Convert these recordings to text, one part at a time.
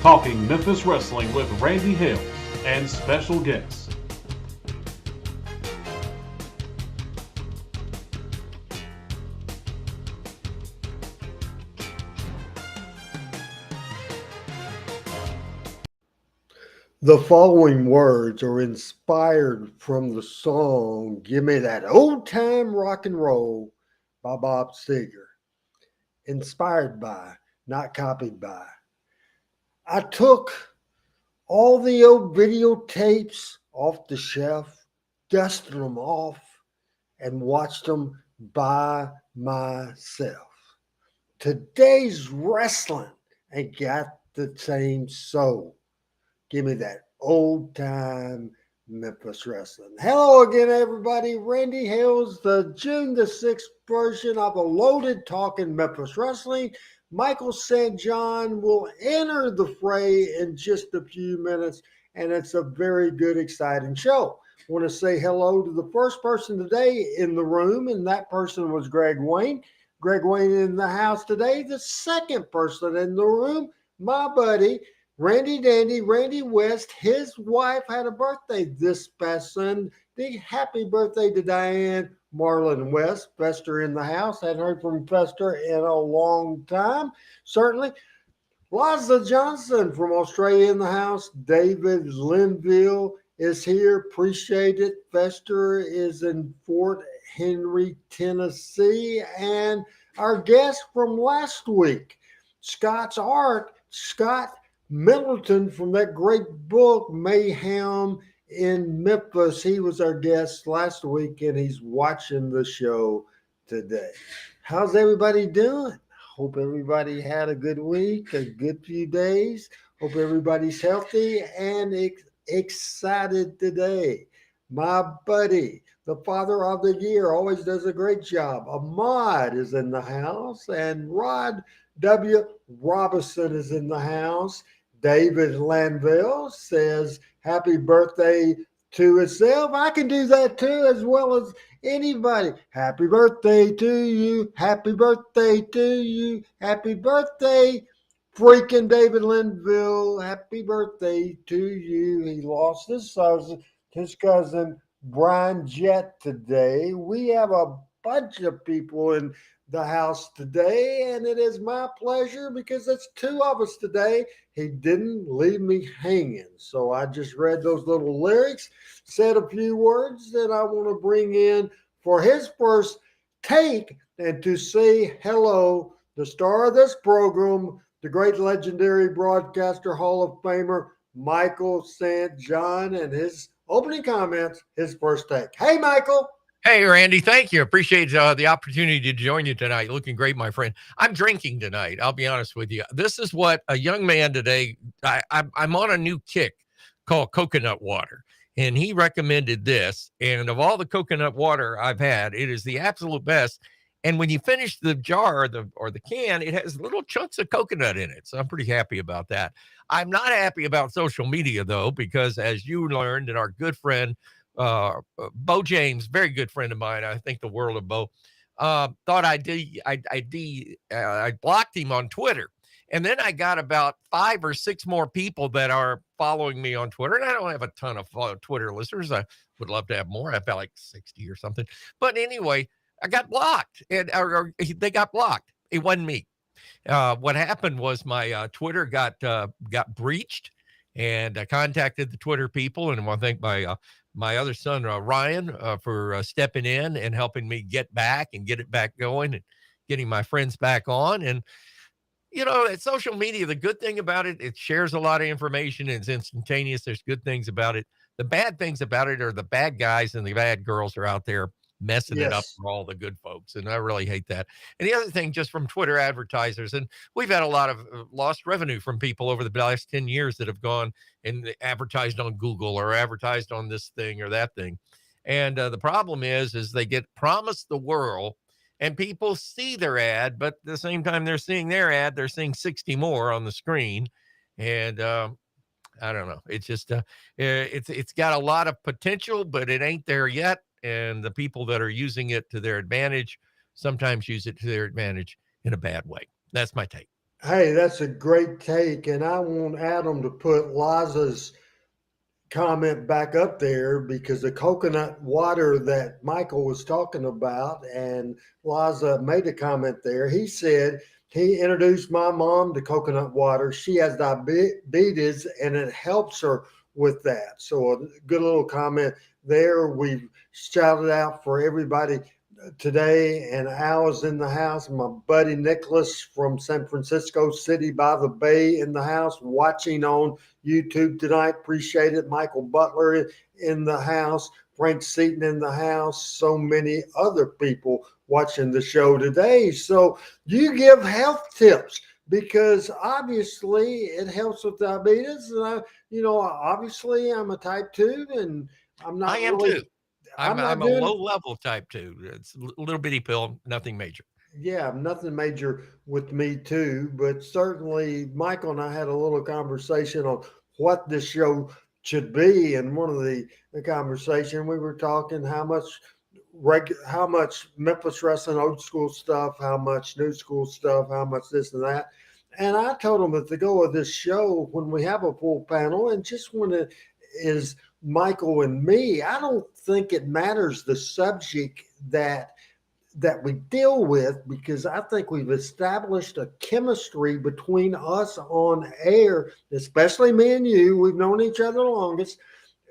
talking Memphis wrestling with Randy Hales and special guests. The following words are inspired from the song Give Me That Old Time Rock and Roll by Bob Seger. Inspired by, not copied by. I took all the old videotapes off the shelf, dusted them off, and watched them by myself. Today's wrestling ain't got the same soul. Give me that old time Memphis wrestling. Hello again, everybody. Randy Hales, the June the 6th version of a loaded talking Memphis wrestling. Michael St. John will enter the fray in just a few minutes, and it's a very good, exciting show. I want to say hello to the first person today in the room, and that person was Greg Wayne. Greg Wayne in the house today. The second person in the room, my buddy, Randy Dandy, Randy West. His wife had a birthday this past Sunday. Happy birthday to Diane Marlon West. Fester in the house. Hadn't heard from Fester in a long time. Certainly. Liza Johnson from Australia in the house. David Linville is here. Appreciate it. Fester is in Fort Henry, Tennessee. And our guest from last week, Scott's Art, Scott Middleton from that great book, Mayhem in Memphis. He was our guest last week, and he's watching the show today. How's everybody doing? Hope everybody had a good week, a good few days. Hope everybody's healthy and excited today. My buddy, the father of the year, always does a great job. Ahmad is in the house, and Rod W. Robinson is in the house. David Lanville says, happy birthday to himself. I can do that too, as well as anybody. Happy birthday to you. Happy birthday to you. Happy birthday, freaking David Linville. Happy birthday to you. He lost his cousin Brian Jett today. We have a bunch of people in the house today, and it is my pleasure because it's two of us today. He didn't leave me hanging. So I just read those little lyrics, said a few words that I want to bring in for his first take and to say hello, the star of this program, the great legendary broadcaster, Hall of Famer, Michael St. John, and his opening comments, his first take. Hey, Michael. Hey, Randy, thank you. Appreciate the opportunity to join you tonight. Looking great, my friend. I'm drinking tonight. I'll be honest with you. This is what a young man today, I'm on a new kick called coconut water. And he recommended this. And of all the coconut water I've had, it is the absolute best. And when you finish the jar or the can, it has little chunks of coconut in it. So I'm pretty happy about that. I'm not happy about social media, though, because as you learned, and our good friend, Bo James, very good friend of mine, I think the world of Bo, thought I blocked him on Twitter. And then I got about 5 or 6 more people that are following me on Twitter. And I don't have a ton of Twitter listeners. I would love to have more. I've got like 60 or something. But anyway, I got blocked, or they got blocked. It wasn't me. What happened was my Twitter got breached, and I contacted the Twitter people, and I want to thank my other son, Ryan, for stepping in and helping me get back and get it back going and getting my friends back on. And, you know, at social media, the good thing about it, it shares a lot of information and it's instantaneous. There's good things about it. The bad things about it are the bad guys and the bad girls are out there messing it up for all the good folks. And I really hate that. And the other thing, just from Twitter advertisers, and we've had a lot of lost revenue from people over the last 10 years that have gone and advertised on Google or advertised on this thing or that thing. And the problem is they get promised the world and people see their ad, but at the same time they're seeing their ad, they're seeing 60 more on the screen. And I don't know. It's just it's got a lot of potential, but it ain't there yet. And the people that are using it to their advantage sometimes use it to their advantage in a bad way. That's my take. Hey, that's a great take. And I want Adam to put Liza's comment back up there because the coconut water that Michael was talking about, and Liza made a comment there. He said he introduced my mom to coconut water. She has diabetes and it helps her with that. So a good little comment there. We've shouted out for everybody today, and Al is in the house. My buddy Nicholas from San Francisco City by the Bay in the house, watching on YouTube tonight. Appreciate it. Michael Butler in the house, Frank Seaton in the house, so many other people watching the show today. So you give health tips because obviously it helps with diabetes. And obviously I'm a type 2 and I'm not I am really too. I'm a doing low level type 2. It's a little bitty pill, nothing major. Yeah, nothing major with me too, but certainly Michael and I had a little conversation on what this show should be. And one of the conversation we were talking how much Memphis wrestling old school stuff, how much new school stuff, how much this and that. And I told him that the goal of this show, when we have a full panel, and just when it is Michael and me, I don't think it matters the subject that we deal with, because I think we've established a chemistry between us on air, especially me and you. We've known each other the longest,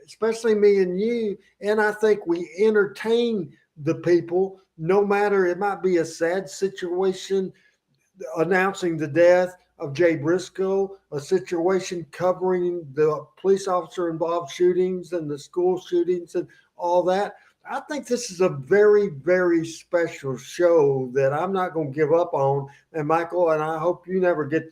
especially me and you. And I think we entertain the people, no matter, it might be a sad situation, announcing the death of Jay Briscoe, a situation covering the police officer involved shootings and the school shootings and all that. I think this is a very, very special show that I'm not going to give up on. And Michael, and I hope you never get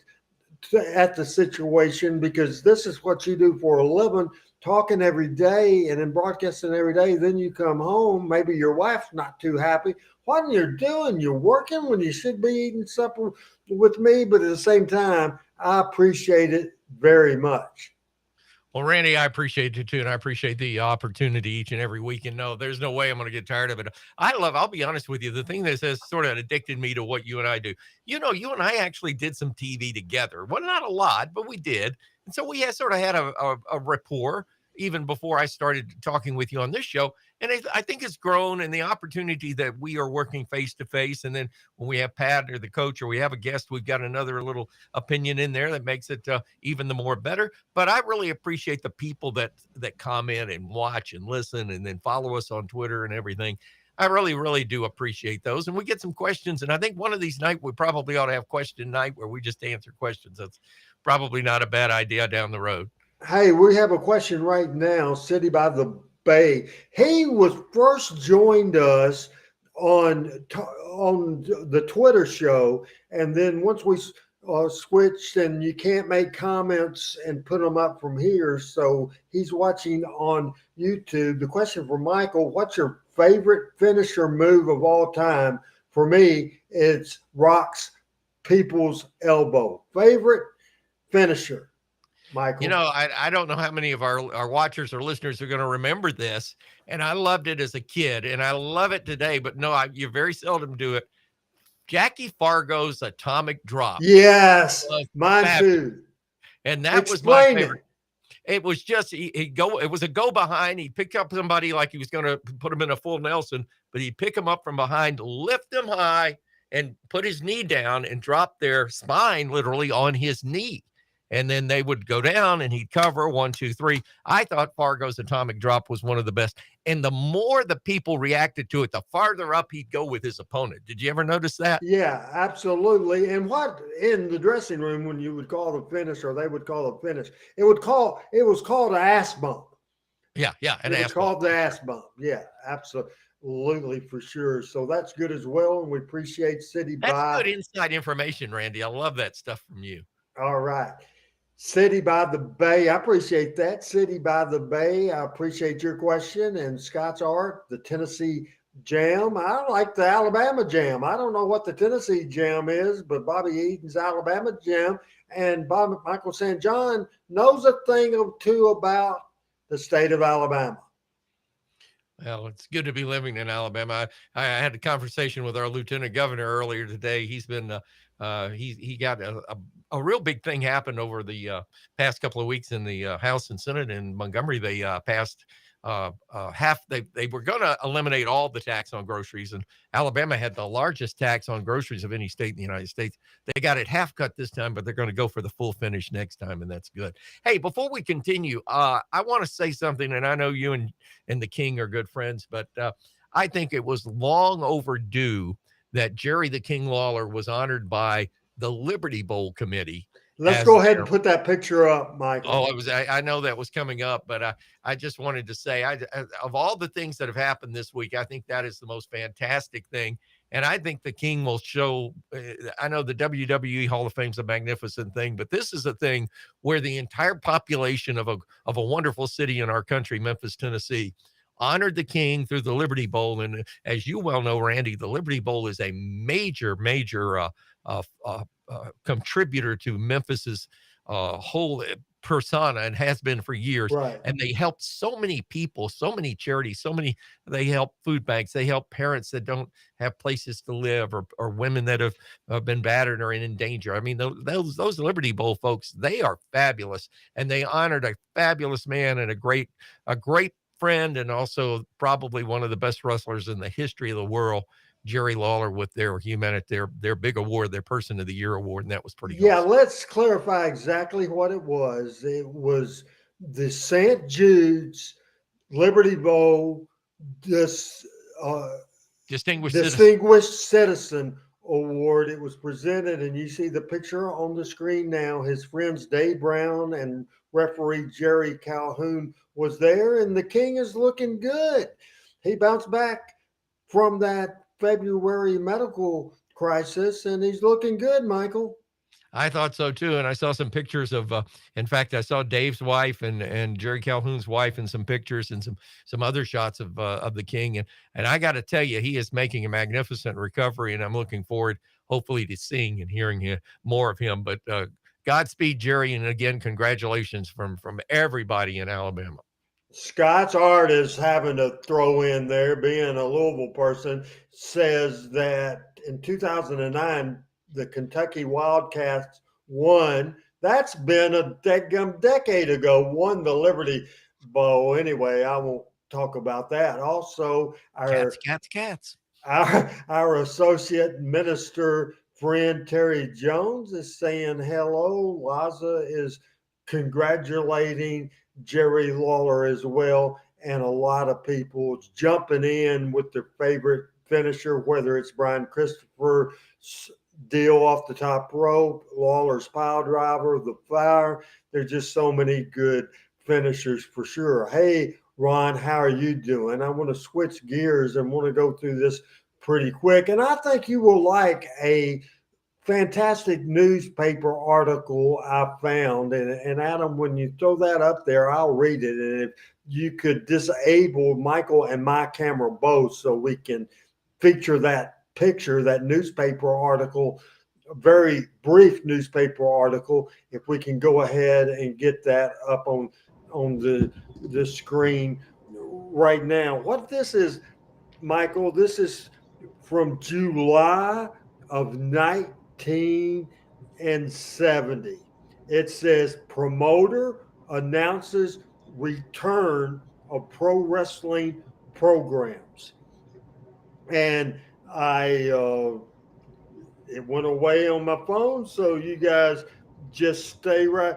at the situation, because this is what you do for a living, talking every day and then broadcasting every day. Then you come home, maybe your wife's not too happy. What are you doing? You're working when you should be eating supper with me. But at the same time, I appreciate it very much. Well, Randy, I appreciate it too. And I appreciate the opportunity each and every week. And no, there's no way I'm going to get tired of it. I'll be honest with you. The thing that has sort of addicted me to what you and I do, you and I actually did some TV together. Well, not a lot, but we did. And so we had a rapport even before I started talking with you on this show. And I think it's grown, and the opportunity that we are working face to face. And then when we have Pat or the coach, or we have a guest, we've got another little opinion in there that makes it even the more better. But I really appreciate the people that comment and watch and listen and then follow us on Twitter and everything. I really, really do appreciate those. And we get some questions. And I think one of these nights we probably ought to have question night where we just answer questions. That's probably not a bad idea down the road. Hey, we have a question right now, City by the Bay. He was first joined us on the Twitter show, and then once we switched, and you can't make comments and put them up from here, so he's watching on YouTube. The question for Michael: what's your favorite finisher move of all time? For me, it's Rock's People's Elbow. Favorite finisher. Michael. I don't know how many of our watchers or listeners are going to remember this, and I loved it as a kid, and I love it today, but no, you very seldom do it. Jackie Fargo's atomic drop. Yes, mine too. And that was my favorite. It was just, it was a go behind. He picked up somebody like he was going to put him in a full Nelson, but he'd pick him up from behind, lift him high, and put his knee down and drop their spine literally on his knee. And then they would go down and he'd cover 1, 2, 3. I thought Fargo's atomic drop was one of the best. And the more the people reacted to it, the farther up he'd go with his opponent. Did you ever notice that? Yeah, absolutely. And what in the dressing room, when you would call the finish, or they would call a finish, it was called an ass bump. Yeah. It was called the ass bump. Yeah, absolutely, for sure. So that's good as well. And we appreciate City by. That's good inside information, Randy. I love that stuff from you. All right. City by the Bay. I appreciate that. City by the Bay. I appreciate your question. And Scott's Art, the Tennessee Jam. I like the Alabama Jam. I don't know what the Tennessee Jam is, but Bobby Eaton's Alabama Jam. And Michael St. John knows a thing or two about the state of Alabama. Well, it's good to be living in Alabama. I had a conversation with our lieutenant governor earlier today. He's been he got a real big thing happened over the past couple of weeks in the House and Senate in Montgomery. They passed half. They were going to eliminate all the tax on groceries, and Alabama had the largest tax on groceries of any state in the United States. They got it half cut this time, but they're going to go for the full finish next time, and that's good. Hey, before we continue, I want to say something, and I know you and the King are good friends, but I think it was long overdue that Jerry the King Lawler was honored by the Liberty Bowl committee. Let's go ahead and put that picture up, Michael. Oh, I know that was coming up, but I just wanted to say, of all the things that have happened this week, I think that is the most fantastic thing. And I think the King will show. I know the WWE Hall of Fame is a magnificent thing, but this is a thing where the entire population of a wonderful city in our country, Memphis, Tennessee, honored the King through the Liberty Bowl. And as you well know, Randy, the Liberty Bowl is a major contributor to Memphis's whole persona and has been for years. Right. And they help so many people, so many charities, they help food banks, they help parents that don't have places to live, or women that have been battered or in danger. I mean, those Liberty Bowl folks, they are fabulous, and they honored a fabulous man and a great friend, and also probably one of the best wrestlers in the history of the world, Jerry Lawler, with their big award, their Person of the Year award, and that was pretty awesome. Let's clarify exactly what it was. It was the St. Jude's Liberty Bowl Distinguished Citizen Award. It was presented, and you see the picture on the screen now. His friends Dave Brown and referee Jerry Calhoun was there, and the King is looking good. He bounced back from that February medical crisis, and he's looking good, Michael. I thought so too, and I saw some pictures of. In fact, I saw Dave's wife and Jerry Calhoun's wife, and some pictures and some other shots of the King, and I got to tell you, he is making a magnificent recovery, and I'm looking forward, hopefully, to seeing and hearing more of him. But Godspeed, Jerry, and again, congratulations from everybody in Alabama. Scott's art is having to throw in there, being a Louisville person, says that in 2009, the Kentucky Wildcats won. That's been a decade ago, won the Liberty Bowl. Anyway, I won't talk about that. Also, Cats. Our associate minister friend Terry Jones is saying hello. Laza is congratulating Jerry Lawler as well, and a lot of people jumping in with their favorite finisher, whether it's Brian Christopher's deal off the top rope, Lawler's pile driver, the fire. There's just so many good finishers for sure. Hey, Ron, how are you doing? I want to switch gears and want to go through this pretty quick, and I think you will like a fantastic newspaper article I found. And Adam, when you throw that up there, I'll read it. And if you could disable Michael and my camera both so we can feature that picture, that newspaper article, a very brief newspaper article, if we can go ahead and get that up on the screen right now. What this is, Michael, this is from July of 1970. It says promoter announces return of pro wrestling programs. And it went away on my phone, so you guys just stay right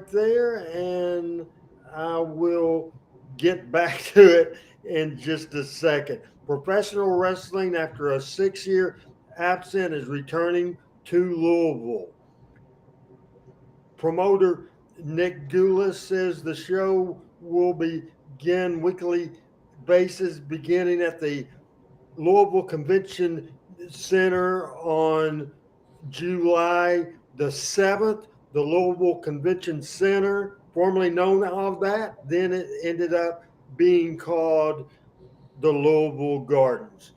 there, and I will get back to it in just a second. Professional wrestling, after a 6-year absence, is returning to Louisville. Promoter Nick Goulas says the show will begin weekly basis beginning at the Louisville Convention Center on July the 7th. The Louisville Convention Center, formerly known as that, then it ended up being called the Louisville Gardens.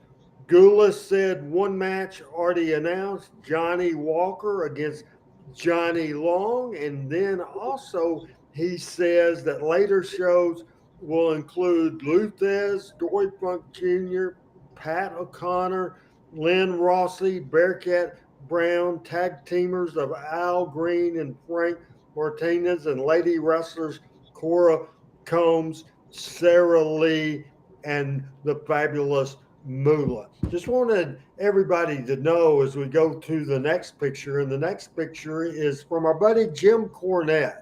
Goulas said one match already announced, Johnny Walker against Johnny Long. And then also he says that later shows will include Luthez, Dory Funk Jr., Pat O'Connor, Lynn Rossi, Bearcat Brown, tag teamers of Al Green and Frank Martinez, and lady wrestlers Cora Combs, Sarah Lee, and the fabulous Moolah. Just wanted everybody to know as we go to the next picture, and the next picture is from our buddy Jim Cornette.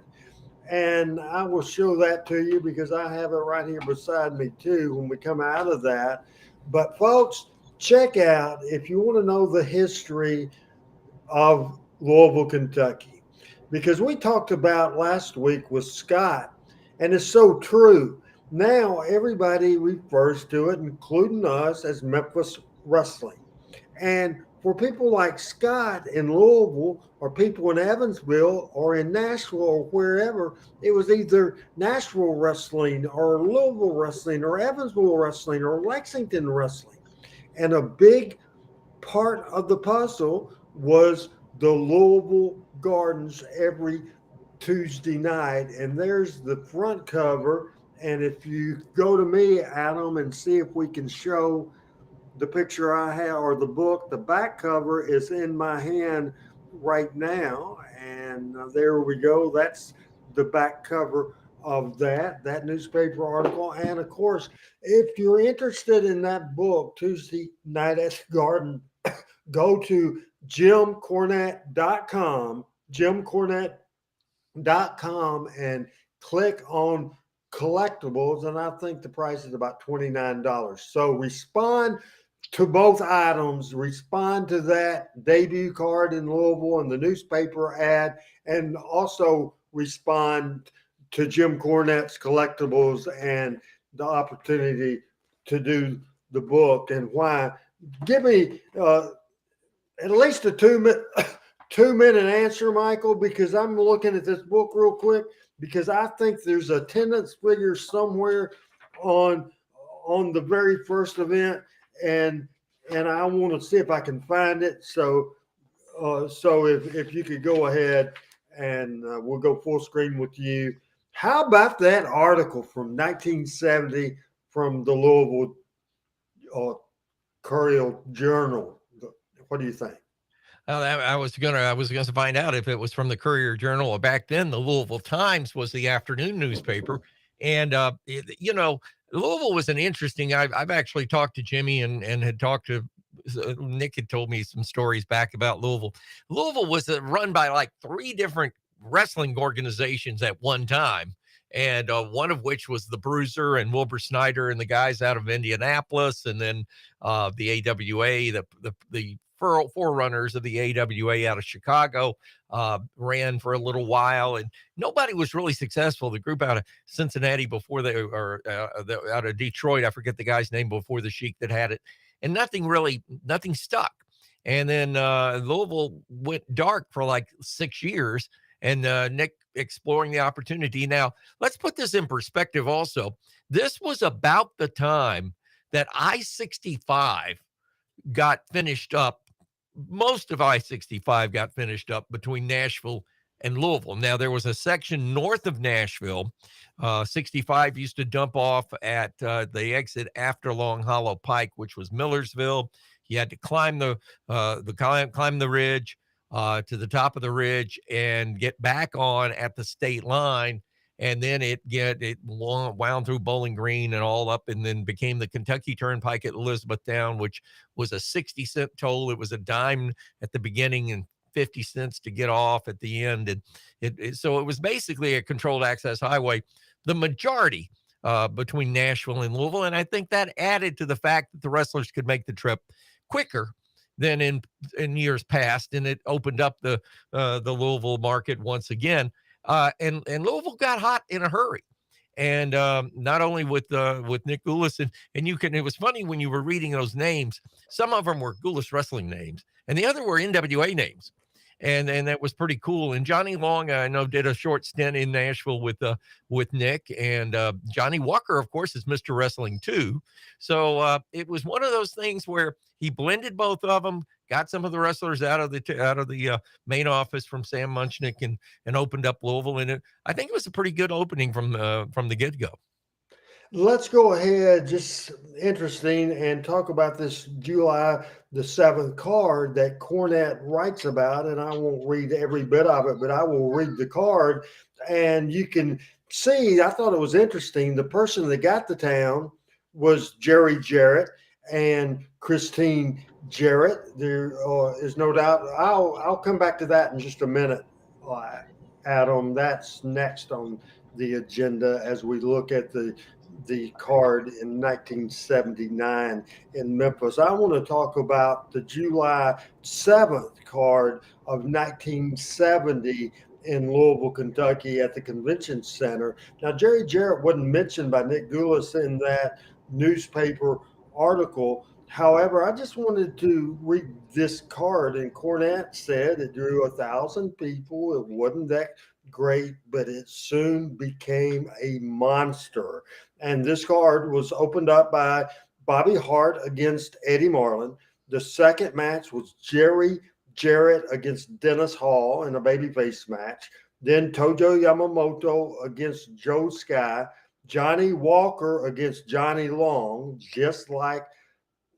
And I will show that to you because I have it right here beside me too when we come out of that. But folks, check out if you want to know the history of Louisville, Kentucky, because we talked about last week with Scott, and it's so true. Now everybody refers to it, including us, as Memphis wrestling. And for people like Scott in Louisville, or people in Evansville, or in Nashville, or wherever, it was either Nashville wrestling, or Louisville wrestling, or Evansville wrestling, or Lexington wrestling. And a big part of the puzzle was the Louisville Gardens every Tuesday night. And there's the front cover. And if you go to me, Adam, and see if we can show the picture I have or the book, the back cover is in my hand right now. And there we go. That's the back cover of that newspaper article. And of course, if you're interested in that book, Tuesday Night at the Garden, go to jimcornette.com, jimcornette.com, and click on collectibles. And I think the price is about $29. So respond to both items, respond to that debut card in Louisville and the newspaper ad, and also respond to Jim Cornette's collectibles and the opportunity to do the book and why. Give me at least a 2-minute answer, Michael, because I'm looking at this book real quick because I think there's a attendance figure somewhere on the very first event, and I want to see if I can find it. So if you could go ahead and we'll go full screen with you. How about that article from 1970 from the Louisville Courier Journal? What do you think? I was gonna find out if it was from the Courier Journal. Back then, the Louisville Times was the afternoon newspaper, and Louisville was an interesting. I've actually talked to Jimmy and had talked to Nick. Had told me some stories back about Louisville. Louisville was run by like 3 different wrestling organizations at one time, and one of which was the Bruiser and Wilbur Snyder and the guys out of Indianapolis, and then the AWA, the forerunners of the AWA out of Chicago, ran for a little while, and nobody was really successful. The group out of Cincinnati before out of Detroit, I forget the guy's name before the Sheik that had it, and nothing stuck. And then Louisville went dark for like 6 years, and Nick exploring the opportunity. Now, let's put this in perspective also. This was about the time that I-65 got finished up. Most of I-65 got finished up between Nashville and Louisville. Now, there was a section north of Nashville. 65 used to dump off at the exit after Long Hollow Pike, which was Millersville. You had to climb the ridge to the top of the ridge and get back on at the state line. And then it wound through Bowling Green and all up, and then became the Kentucky Turnpike at Elizabethtown, which was a 60-cent toll. It was a dime at the beginning and 50 cents to get off at the end. And so it was basically a controlled access highway, the majority between Nashville and Louisville. And I think that added to the fact that the wrestlers could make the trip quicker than in years past. And it opened up the Louisville market once again. And Louisville got hot in a hurry, and not only with Nick Gulas, and it was funny when you were reading those names. Some of them were Gulas wrestling names, and the other were NWA names, and that was pretty cool. And Johnny Long, I know, did a short stint in Nashville with Nick, and Johnny Walker, of course, is Mr. Wrestling too. So it was one of those things where he blended both of them, got some of the wrestlers out of the main office from Sam Munchnick, and opened up Louisville. And I think it was a pretty good opening from the get-go. Let's go ahead, just interesting, and talk about this July the 7th card that Cornette writes about. And I won't read every bit of it, but I will read the card. And you can see, I thought it was interesting. The person that got the town was Jerry Jarrett and Christine Jarrett. There is no doubt. I'll come back to that in just a minute, Adam. That's next on the agenda as we look at the card in 1979 in Memphis. I want to talk about the July 7th card of 1970 in Louisville, Kentucky at the Convention Center. Now, Jerry Jarrett wasn't mentioned by Nick Goulas in that newspaper article. However, I just wanted to read this card, and Cornette said it drew 1,000 people. It wasn't that great, but it soon became a monster. And this card was opened up by Bobby Hart against Eddie Marlin. The second match was Jerry Jarrett against Dennis Hall in a babyface match. Then Tojo Yamamoto against Joe Sky. Johnny Walker against Johnny Long, just like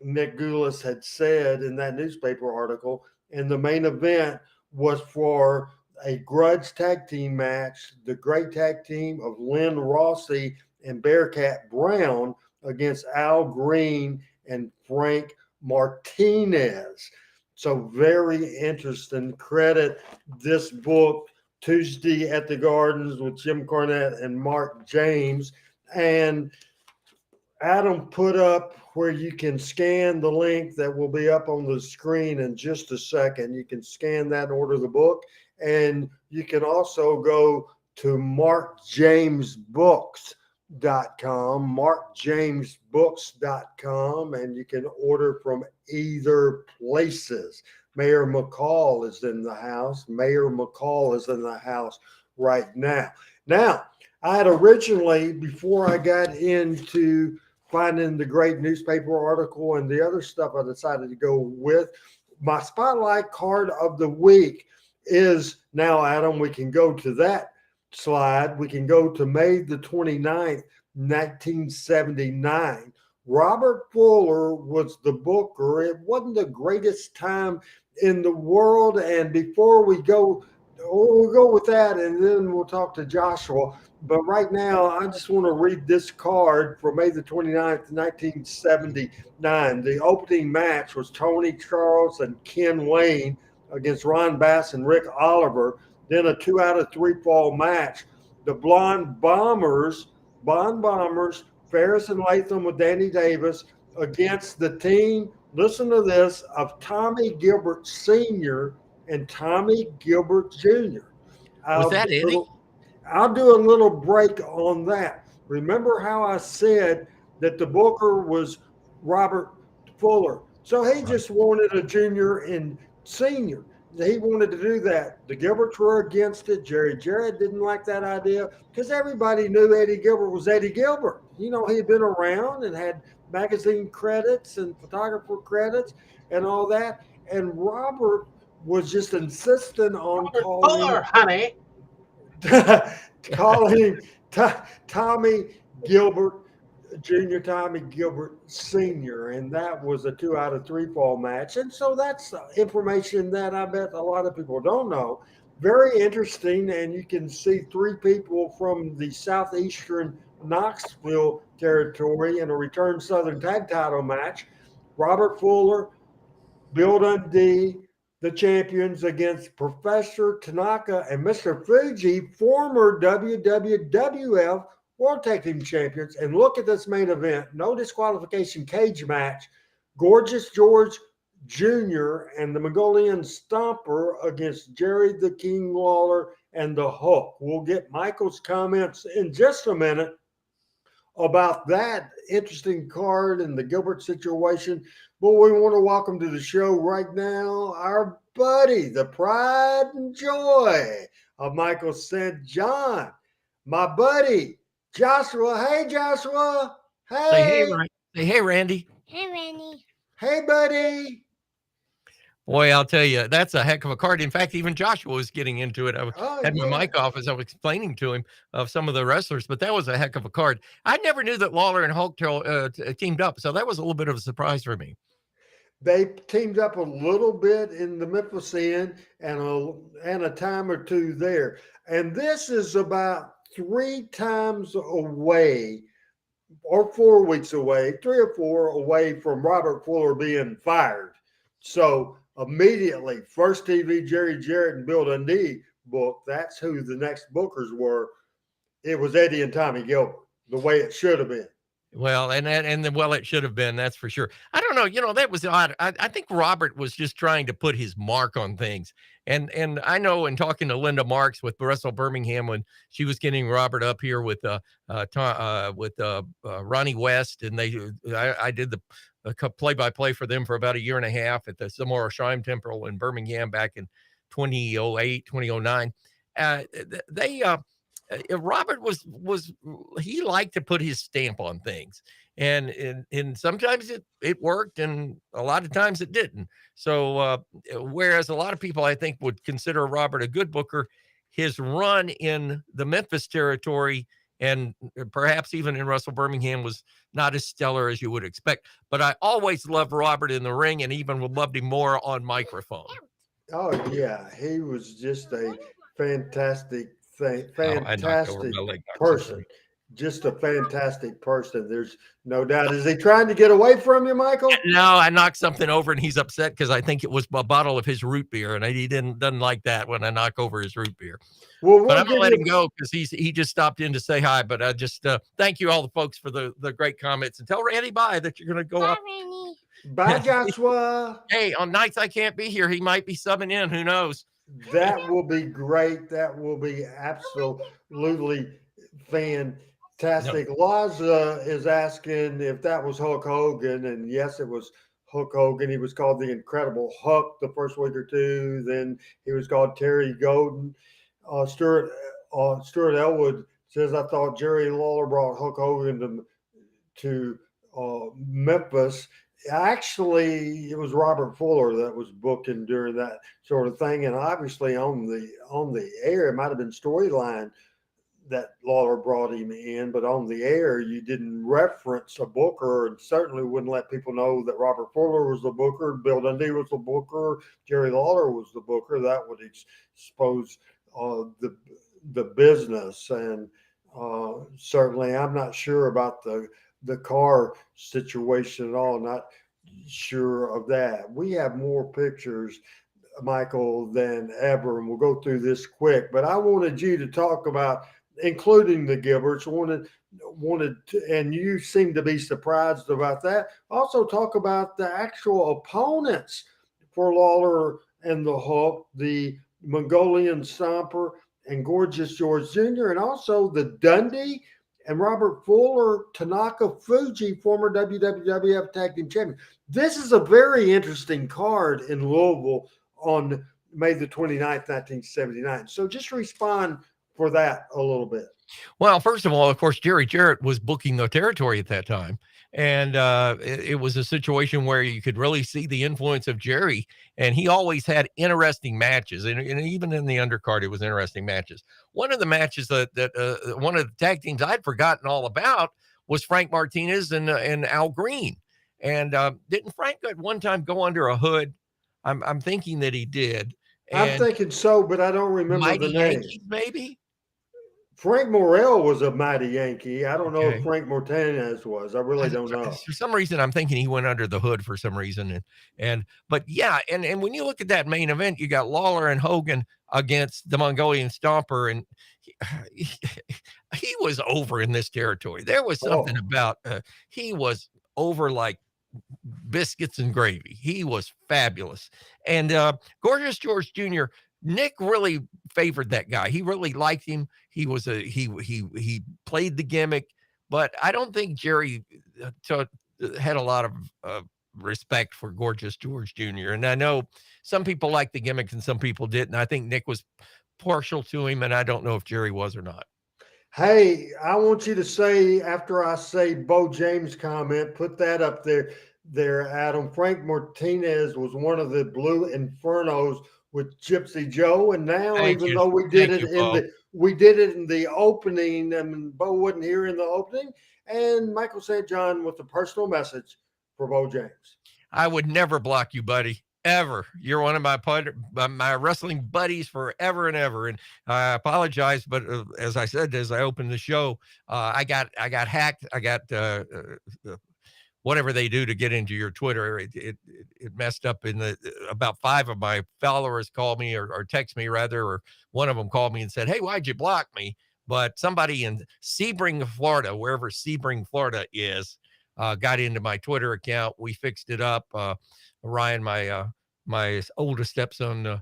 Nick Goulas had said in that newspaper article. And the main event was for a grudge tag team match, the great tag team of Lynn Rossi and Bearcat Brown against Al Green and Frank Martinez. So very interesting. Credit this book, Tuesday at the Gardens with Jim Cornette and Mark James. And Adam put up where you can scan the link that will be up on the screen in just a second. You can scan that and order the book. And you can also go to markjamesbooks.com, markjamesbooks.com, and you can order from either places. Mayor McCall is in the house. Mayor McCall is in the house right now. Now, I had originally, before I got into finding the great newspaper article and the other stuff, I decided to go with my spotlight card of the week is now, Adam, we can go to that slide. We can go to May the 29th, 1979. Robert Fuller was the booker. It wasn't the greatest time in the world. And before we go, we'll go with that, and then we'll talk to Joshua. But right now, I just want to read this card for May the 29th, 1979. The opening match was Tony Charles and Ken Wayne against Ron Bass and Rick Oliver. Then a 2 out of 3 fall match. The Blonde Bombers, Ferris and Latham with Danny Davis against the team, listen to this, of Tommy Gilbert Sr. and Tommy Gilbert Jr. Was that Eddie? I'll do a little break on that. Remember how I said that the booker was Robert Fuller? So he just wanted a junior and senior. He wanted to do that. The Gilberts were against it. Jerry Jarrett didn't like that idea because everybody knew Eddie Gilbert was Eddie Gilbert. You know, he had been around and had magazine credits and photographer credits and all that. And Robert was just insistent on calling Fuller, honey. calling Tommy Gilbert Junior, Tommy Gilbert Sr., and that was a 2 out of 3 fall match. And so that's information that I bet a lot of people don't know. Very interesting, and you can see 3 people from the southeastern Knoxville territory in a return Southern tag title match. Robert Fuller, Bill Dundee, the champions against Professor Tanaka and Mr. Fuji, former WWF World Tag Team Champions. And look at this main event. No disqualification cage match. Gorgeous George Jr. and the Mongolian Stomper against Jerry the King Lawler and the Hook. We'll get Michael's comments in just a minute about that interesting card and the Gilbert situation. But we want to welcome to the show right now our buddy, the pride and joy of Michael St. John, my buddy, Joshua. Hey, Joshua. Hey. Say hey, Randy. Hey, Randy. Hey, buddy. Boy, I'll tell you, that's a heck of a card. In fact, even Joshua was getting into it. I Oh, had my yeah. mic off as I was explaining to him of some of the wrestlers, but that was a heck of a card. I never knew that Lawler and Hulk teamed up, so that was a little bit of a surprise for me. They teamed up a little bit in the Memphis end and a time or two there. And this is about 3 times away or 4 weeks away, 3 or 4 away from Robert Fuller being fired. So immediately, First TV, Jerry Jarrett and Bill Dundee booked. That's who the next bookers were. It was Eddie and Tommy Gilbert, the way it should have been. Well, well, it should have been, that's for sure. I don't know, that was odd. I think Robert was just trying to put his mark on things. And I know in talking to Linda Marks with Wrestle Birmingham when she was getting Robert up here with Ronnie West, and I did the play-by-play for them for about a year and a half at the Samora Shrine Temple in Birmingham back in 2008, 2009. Robert he liked to put his stamp on things, and sometimes it worked, and a lot of times it didn't. So whereas a lot of people I think would consider Robert a good booker, his run in the Memphis territory and perhaps even in Wrestle Birmingham was not as stellar as you would expect. But I always loved Robert in the ring, and even loved him more on microphone. Oh yeah, he was just a fantastic person. Just a fantastic person. There's no doubt. Is he trying to get away from you, Michael? No, I knocked something over and he's upset because I think it was a bottle of his root beer, and he doesn't like that when I knock over his root beer. Well, but I'm gonna let him go because he just stopped in to say hi. But I just thank you all the folks for the great comments, and tell Randy bye that you're gonna go up. Bye, Joshua. Hey, on nights I can't be here, he might be subbing in. Who knows? That will be great. That will be absolutely fantastic. No. Laza is asking if that was Hulk Hogan, and yes, it was Hulk Hogan. He was called the Incredible Hulk the first week or two. Then he was called Terry Golden. Stuart Elwood says, I thought Jerry Lawler brought Hulk Hogan to Memphis. Actually, it was Robert Fuller that was booking during that sort of thing, and obviously on the air, it might have been Storyline that Lawler brought him in, but on the air, you didn't reference a booker, and certainly wouldn't let people know that Robert Fuller was the booker, Bill Dundee was the booker, Jerry Lawler was the booker. That would expose the business, and certainly, I'm not sure about the car situation at all. Not sure of that. We have more pictures, Michael, than ever, and we'll go through this quick. But I wanted you to talk about, including the Gilberts, wanted to, and you seem to be surprised about that. Also talk about the actual opponents for Lawler and the Hulk, the Mongolian Stomper and Gorgeous George Jr., and also the Dundee and Robert Fuller, Tanaka Fuji, former WWF Tag Team Champion. This is a very interesting card in Louisville on May the 29th, 1979. So just respond for that a little bit. Well, first of all, of course, Jerry Jarrett was booking the territory at that time. And it was a situation where you could really see the influence of Jerry. And he always had interesting matches. And even in the undercard, it was interesting matches. One of the matches that one of the tag teams I'd forgotten all about was Frank Martinez and Al Green. And didn't Frank at one time go under a hood? I'm thinking that he did. And I'm thinking so, but I don't remember Mighty the name. Yankees, maybe? Frank Morrell was a Mighty Yankee. I don't know if Frank Martinez was. I really don't know. For some reason, I'm thinking he went under the hood for some reason. But yeah, and when you look at that main event, you got Lawler and Hogan against the Mongolian Stomper, and he was over in this territory. There was something about he was over like biscuits and gravy. He was fabulous. And Gorgeous George Jr., Nick really favored that guy. He really liked him. He was he played the gimmick, but I don't think Jerry had a lot of respect for Gorgeous George Jr. And I know some people liked the gimmick and some people didn't. I think Nick was partial to him, and I don't know if Jerry was or not. Hey, I want you to say, after I say Bo James comment, put that up there. there, Adam. Frank Martinez was one of the Blue Infernos with Gypsy Joe, and now Thank even you. though we did Thank it you, in Bo. the opening, and Bo wasn't here in the opening, and Michael St. John with a personal message for Bo James. I would never block you, buddy. Ever. You're one of my wrestling buddies forever and ever. And I apologize, but as I said, as I opened the show, I got hacked. I got whatever they do to get into your Twitter. It messed up in about 5 of my followers called me or text me rather, or one of them called me and said, "Hey, why'd you block me?" But somebody in Sebring, Florida, wherever Sebring, Florida is, got into my Twitter account. We fixed it up. Ryan, my oldest stepson,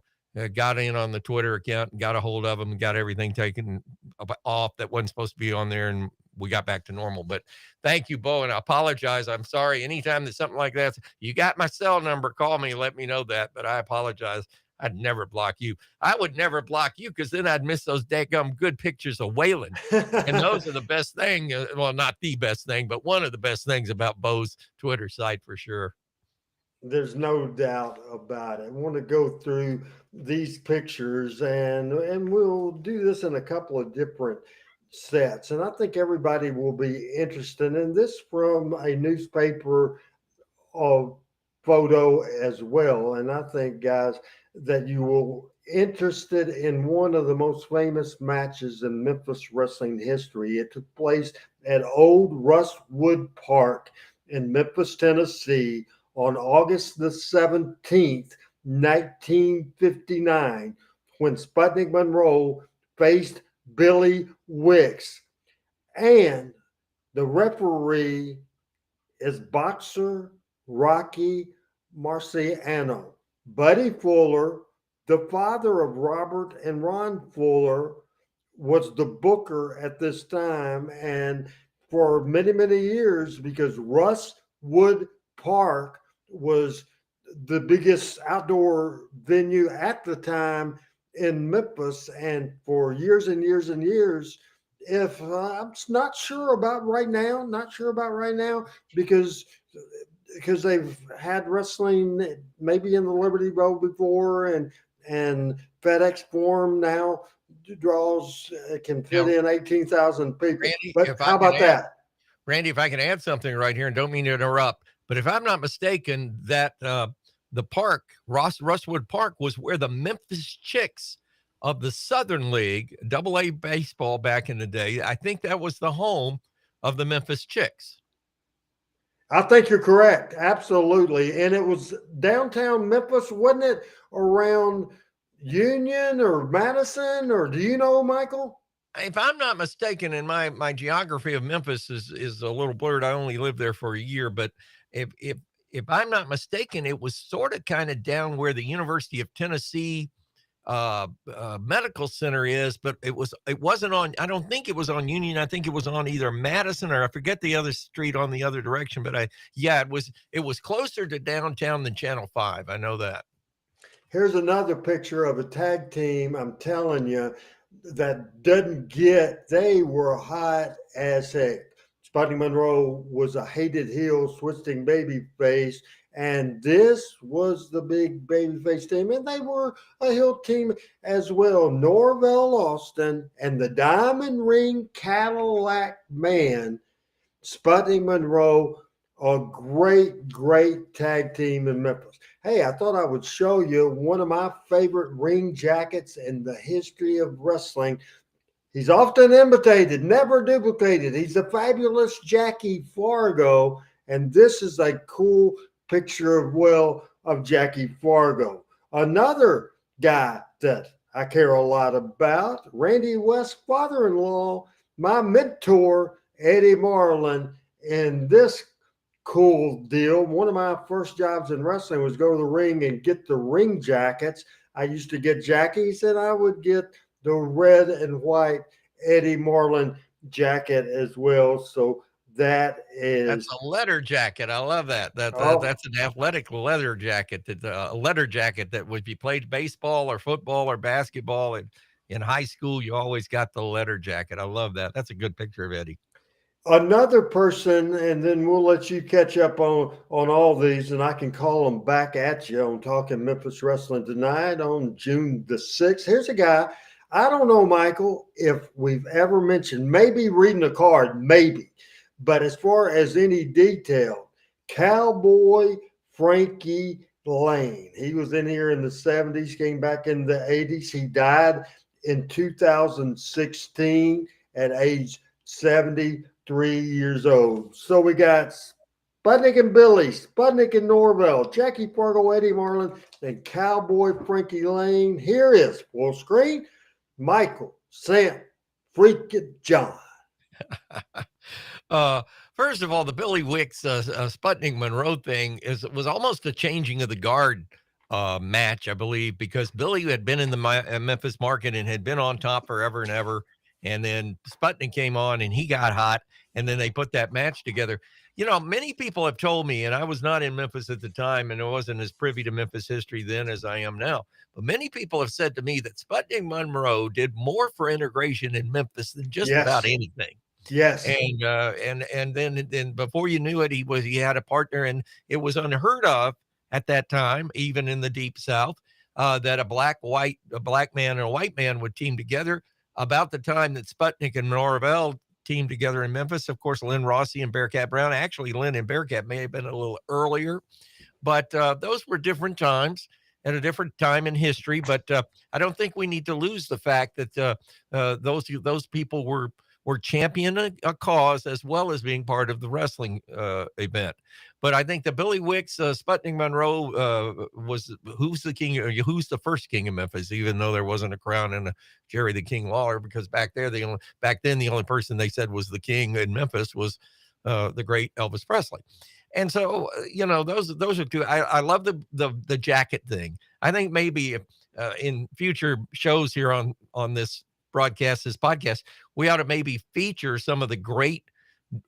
got in on the Twitter account and got a hold of him and got everything taken off that wasn't supposed to be on there, and we got back to normal. But thank you, Bo, and I apologize. I'm sorry. Anytime that something like that, you got my cell number, call me, let me know that. But I apologize. I'd never block you. I would never block you because then I'd miss those daggum good pictures of Waylon. And those are the best thing. Well, not the best thing, but one of the best things about Bo's Twitter site for sure. There's no doubt about it. I want to go through these pictures, and we'll do this in a couple of different sets. And I think everybody will be interested in this from a newspaper photo as well. And I think, guys, that you will interested in one of the most famous matches in Memphis wrestling history. It took place at Old Rustwood Park in Memphis, Tennessee on August the 17th, 1959, when Sputnik Monroe faced Billy Wicks. And the referee is boxer Rocky Marciano. Buddy Fuller, the father of Robert and Ron Fuller, was the booker at this time, and for many, many years, because Rustwood Park was the biggest outdoor venue at the time in Memphis, and for years and years and years, if I'm not sure about right now, because they've had wrestling maybe in the Liberty Bowl before, and FedEx Forum now draws can fit in 18,000 people. Randy, but how about that? Randy, if I can add something right here, and don't mean to interrupt, but if I'm not mistaken, that the park, Rustwood Park, was where the Memphis Chicks of the Southern League, AA baseball back in the day, I think that was the home of the Memphis Chicks. I think you're correct. Absolutely. And it was downtown Memphis, wasn't it? Around Union or Madison, or do you know, Michael? If I'm not mistaken, and my geography of Memphis is a little blurred. I only lived there for a year, but if I'm not mistaken, it was sort of kind of down where the University of Tennessee medical center is, but it wasn't on, I don't think it was on Union. I think it was on either Madison, or I forget the other street on the other direction, but it was closer to downtown than Channel 5. I know that. Here's another picture of a tag team, I'm telling you, that they were hot as heck. Sputnik Monroe was a hated heel, twisting baby face, and this was the big babyface team, and they were a heel team as well. Norvell Austin and the Diamond Ring Cadillac Man, Sputnik Monroe, a great, great tag team in Memphis. Hey, I thought I would show you one of my favorite ring jackets in the history of wrestling. He's often imitated, never duplicated. He's the fabulous Jackie Fargo, and this is a cool picture of Jackie Fargo. Another guy that I care a lot about, Randy West's father-in-law, my mentor, Eddie Marlin. In this cool deal, one of my first jobs in wrestling was go to the ring and get the ring jackets. I used to get Jackie's, and I would get the red and white Eddie Marlin jacket as well. So that's a leather jacket. I love that. That's an athletic leather jacket. A leather jacket that if you played baseball or football or basketball in high school, you always got the leather jacket. I love that. That's a good picture of Eddie. Another person, and then we'll let you catch up on all these, and I can call them back at you on Talking Memphis Wrestling tonight on June the 6th. Here's a guy, I don't know, Michael, if we've ever mentioned, maybe reading a card, maybe, but as far as any detail, Cowboy Frankie Lane. He was in here in the 70s, came back in the 80s. He died in 2016 at age 73 years old. So we got Sputnik and Billy, Sputnik and Norvell, Jackie Fargo, Eddie Marlin, and Cowboy Frankie Lane. Here is full screen Michael St. Freaking John. First of all, the Billy Wicks Sputnik Monroe thing was almost a changing of the guard match, I believe, because Billy had been in the Memphis market and had been on top forever and ever. And then Sputnik came on and he got hot. And then they put that match together. You know, many people have told me, and I was not in Memphis at the time, and I wasn't as privy to Memphis history then as I am now. But many people have said to me that Sputnik Monroe did more for integration in Memphis than just about anything. Yes. And then before you knew it, he had a partner, and it was unheard of at that time, even in the Deep South, that a black man and a white man would team together. About the time that Sputnik and Norvell teamed together in Memphis, of course, Lynn Rossi and Bearcat Brown. Actually, Lynn and Bearcat may have been a little earlier, but those were different times at a different time in history. But I don't think we need to lose the fact that those people were championing a cause as well as being part of the wrestling event. But I think the Billy Wicks, Sputnik Monroe was who's the king, or who's the first king of Memphis, even though there wasn't a crown and a Jerry the King Lawler, because back then the only person they said was the king in Memphis was the great Elvis Presley. And so, those are two. I love the jacket thing. I think maybe in future shows here on this podcast, we ought to maybe feature some of the great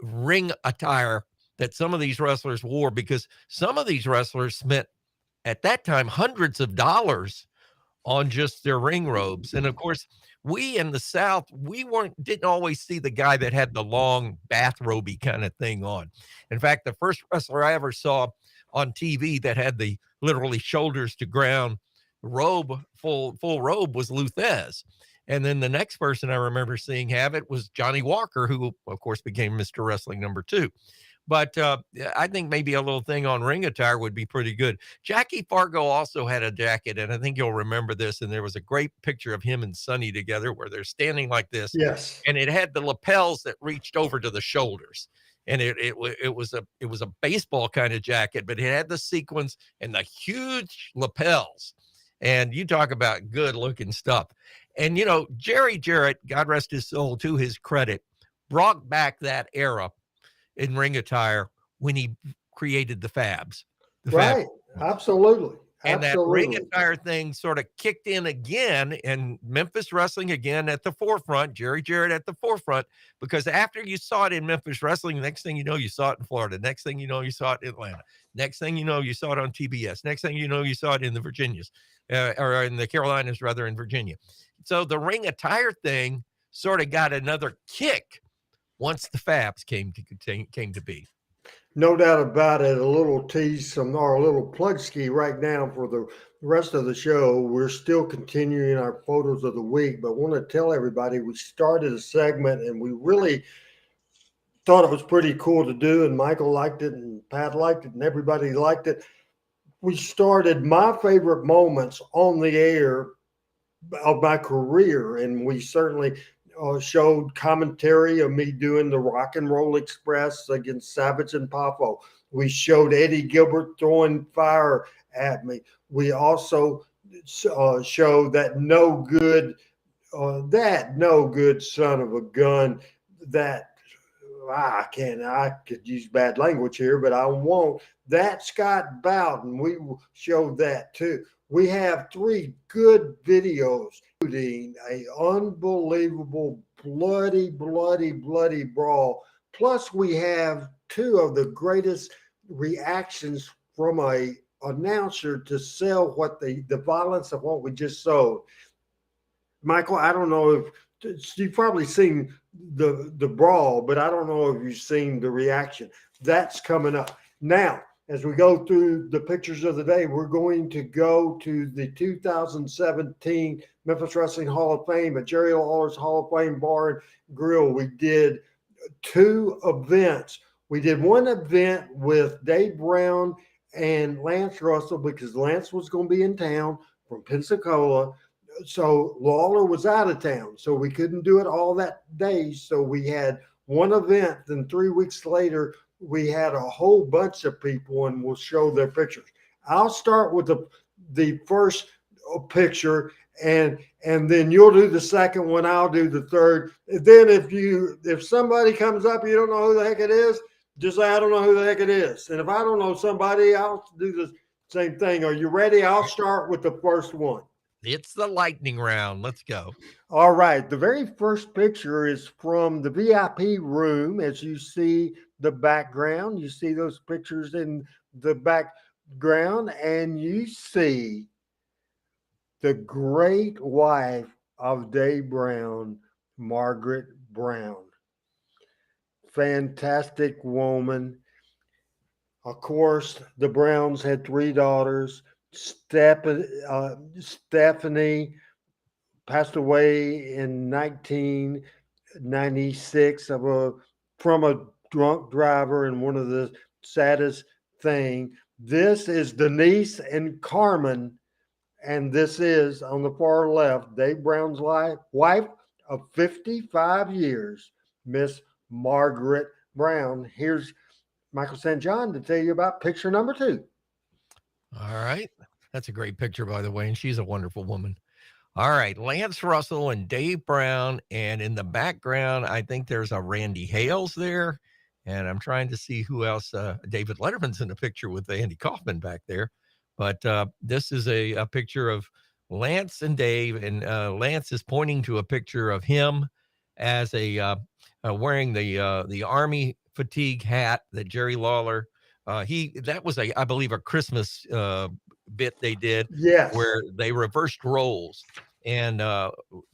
ring attire that some of these wrestlers wore, because some of these wrestlers spent at that time hundreds of dollars on just their ring robes. And of course, we in the South, didn't always see the guy that had the long bathrobe kind of thing on. In fact, the first wrestler I ever saw on TV that had the literally shoulders to ground robe, full robe, was Luthez. And then the next person I remember seeing have it was Johnny Walker, who, of course, became Mr. Wrestling #2. But I think maybe a little thing on ring attire would be pretty good. Jackie Fargo also had a jacket, and I think you'll remember this. And there was a great picture of him and Sonny together where they're standing like this. Yes. And it had the lapels that reached over to the shoulders. And it was a baseball kind of jacket, but it had the sequins and the huge lapels. And you talk about good looking stuff. And, Jerry Jarrett, God rest his soul, to his credit, brought back that era in ring attire when he created the Fabs. Right. Absolutely. And that ring attire thing sort of kicked in again, and Memphis wrestling again at the forefront, Jerry Jarrett at the forefront, because after you saw it in Memphis wrestling, next thing you know, you saw it in Florida. Next thing you know, you saw it in Atlanta. Next thing you know, you saw it on TBS. Next thing you know, you saw it in the Virginias, or in the Carolinas, rather, in Virginia. So the ring attire thing sort of got another kick once the Fabs came to be. No doubt about it. A little tease or a little plug ski right now for the rest of the show. We're still continuing our photos of the week, but want to tell everybody we started a segment and we really thought it was pretty cool to do, and Michael liked it and Pat liked it and everybody liked it. We started my favorite moments on the air of my career, and we certainly showed commentary of me doing the Rock and Roll Express against Savage and Poffo. We showed Eddie Gilbert throwing fire at me. We also showed that no good son of a gun that I could use bad language here, but I won't. That Scott Bowden, we showed that too. We have 3 good videos, including an unbelievable bloody brawl. Plus, we have 2 of the greatest reactions from a announcer to sell what the violence of what we just sold. Michael, I don't know if you've probably seen the brawl, but I don't know if you've seen the reaction. That's coming up. Now, as we go through the pictures of the day, we're going to go to the 2017 Memphis Wrestling Hall of Fame at Jerry Lawler's Hall of Fame Bar and Grill. We did 2 events. We did one event with Dave Brown and Lance Russell because Lance was going to be in town from Pensacola. So Lawler was out of town, so we couldn't do it all that day. So we had one event, then 3 weeks later, we had a whole bunch of people, and we'll show their pictures. I'll start with the first picture, and then you'll do the second one. I'll do the third. Then if somebody comes up, you don't know who the heck it is, just say, I don't know who the heck it is. And if I don't know somebody, I'll do the same thing. Are you ready? I'll start with the first one. It's the lightning round. Let's go. All right. The very first picture is from the VIP room. As you see the background, you see those pictures in the background, and you see the great wife of Dave Brown, Margaret Brown. Fantastic woman. Of course, the Browns had 3 daughters. Stephanie passed away in 1996 from a drunk driver, and one of the saddest thing. This is Denise and Carmen, and this is on the far left, Dave Brown's wife of 55 years, Miss Margaret Brown. Here's Michael St. John to tell you about picture number 2. All right. That's a great picture, by the way, and she's a wonderful woman. All right. Lance Russell and Dave Brown, and in the background, I think there's a Randy Hales there, and I'm trying to see who else. David Letterman's in the picture with Andy Kaufman back there, but this is a picture of Lance and Dave, and Lance is pointing to a picture of him as wearing the Army fatigue hat that Jerry Lawler, that was I believe a Christmas bit they did, yes, where they reversed roles, and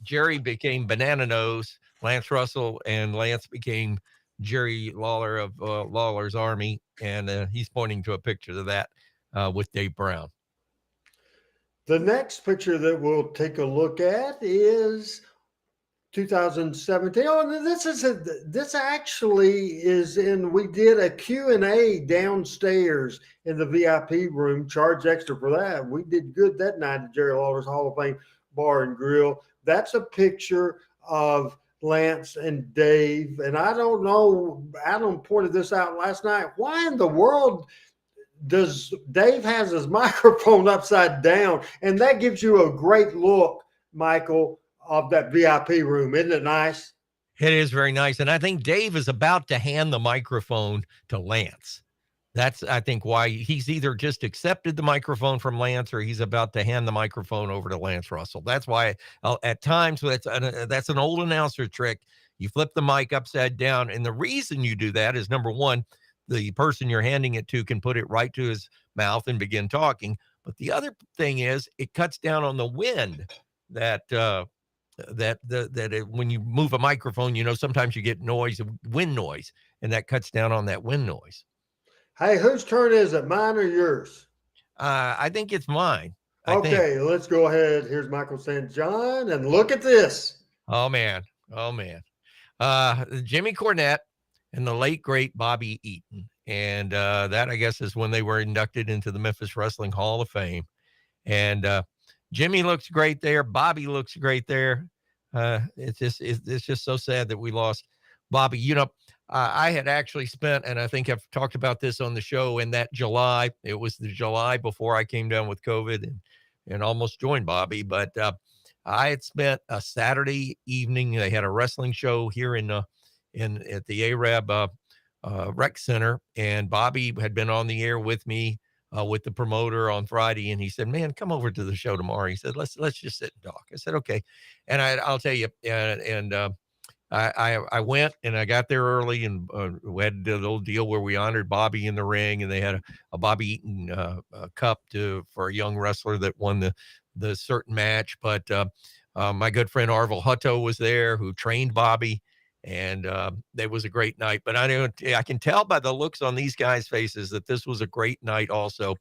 Jerry became Banana Nose, Lance Russell, and Lance became Jerry Lawler of Lawler's Army, and he's pointing to a picture of that with Dave Brown. The next picture that we'll take a look at is 2017. Oh, this actually is we did a Q&A downstairs in the VIP room, charged extra for that. We did good that night at Jerry Lawler's Hall of Fame Bar and Grill. That's a picture of Lance and Dave. And I don't know, Adam pointed this out last night. Why in the world does Dave has his microphone upside down? And that gives you a great look, Michael, of that VIP room. Isn't it nice? It is very nice. And I think Dave is about to hand the microphone to Lance. That's, I think, why he's either just accepted the microphone from Lance or he's about to hand the microphone over to Lance Russell. That's why at times that's an old announcer trick. You flip the mic upside down. And the reason you do that is, number one, the person you're handing it to can put it right to his mouth and begin talking. But the other thing is it cuts down on the wind that when you move a microphone, sometimes you get wind noise, and that cuts down on that wind noise. Hey, whose turn is it? Mine or yours? I think it's mine. Okay, let's go ahead. Here's Michael St. John, and look at this. Oh man. Jimmy Cornette and the late great Bobby Eaton. And that, I guess, is when they were inducted into the Memphis Wrestling Hall of Fame. And Jimmy looks great there. Bobby looks great there. It's just so sad that we lost Bobby. I had actually spent, and I think I've talked about this on the show, in that July. It was the July before I came down with COVID and almost joined Bobby. But I had spent a Saturday evening. They had a wrestling show here at the Arab Rec Center, and Bobby had been on the air with me. With the promoter on Friday, and he said, "Man, come over to the show tomorrow." He said, "Let's just sit and talk." I said, "Okay," and I'll tell you. I went, and I got there early, and we had the little deal where we honored Bobby in the ring, and they had a Bobby Eaton cup for a young wrestler that won the certain match. But My good friend Arvel Hutto was there, who trained Bobby, and it was a great night. But I can tell by the looks on these guys' faces that this was a great night also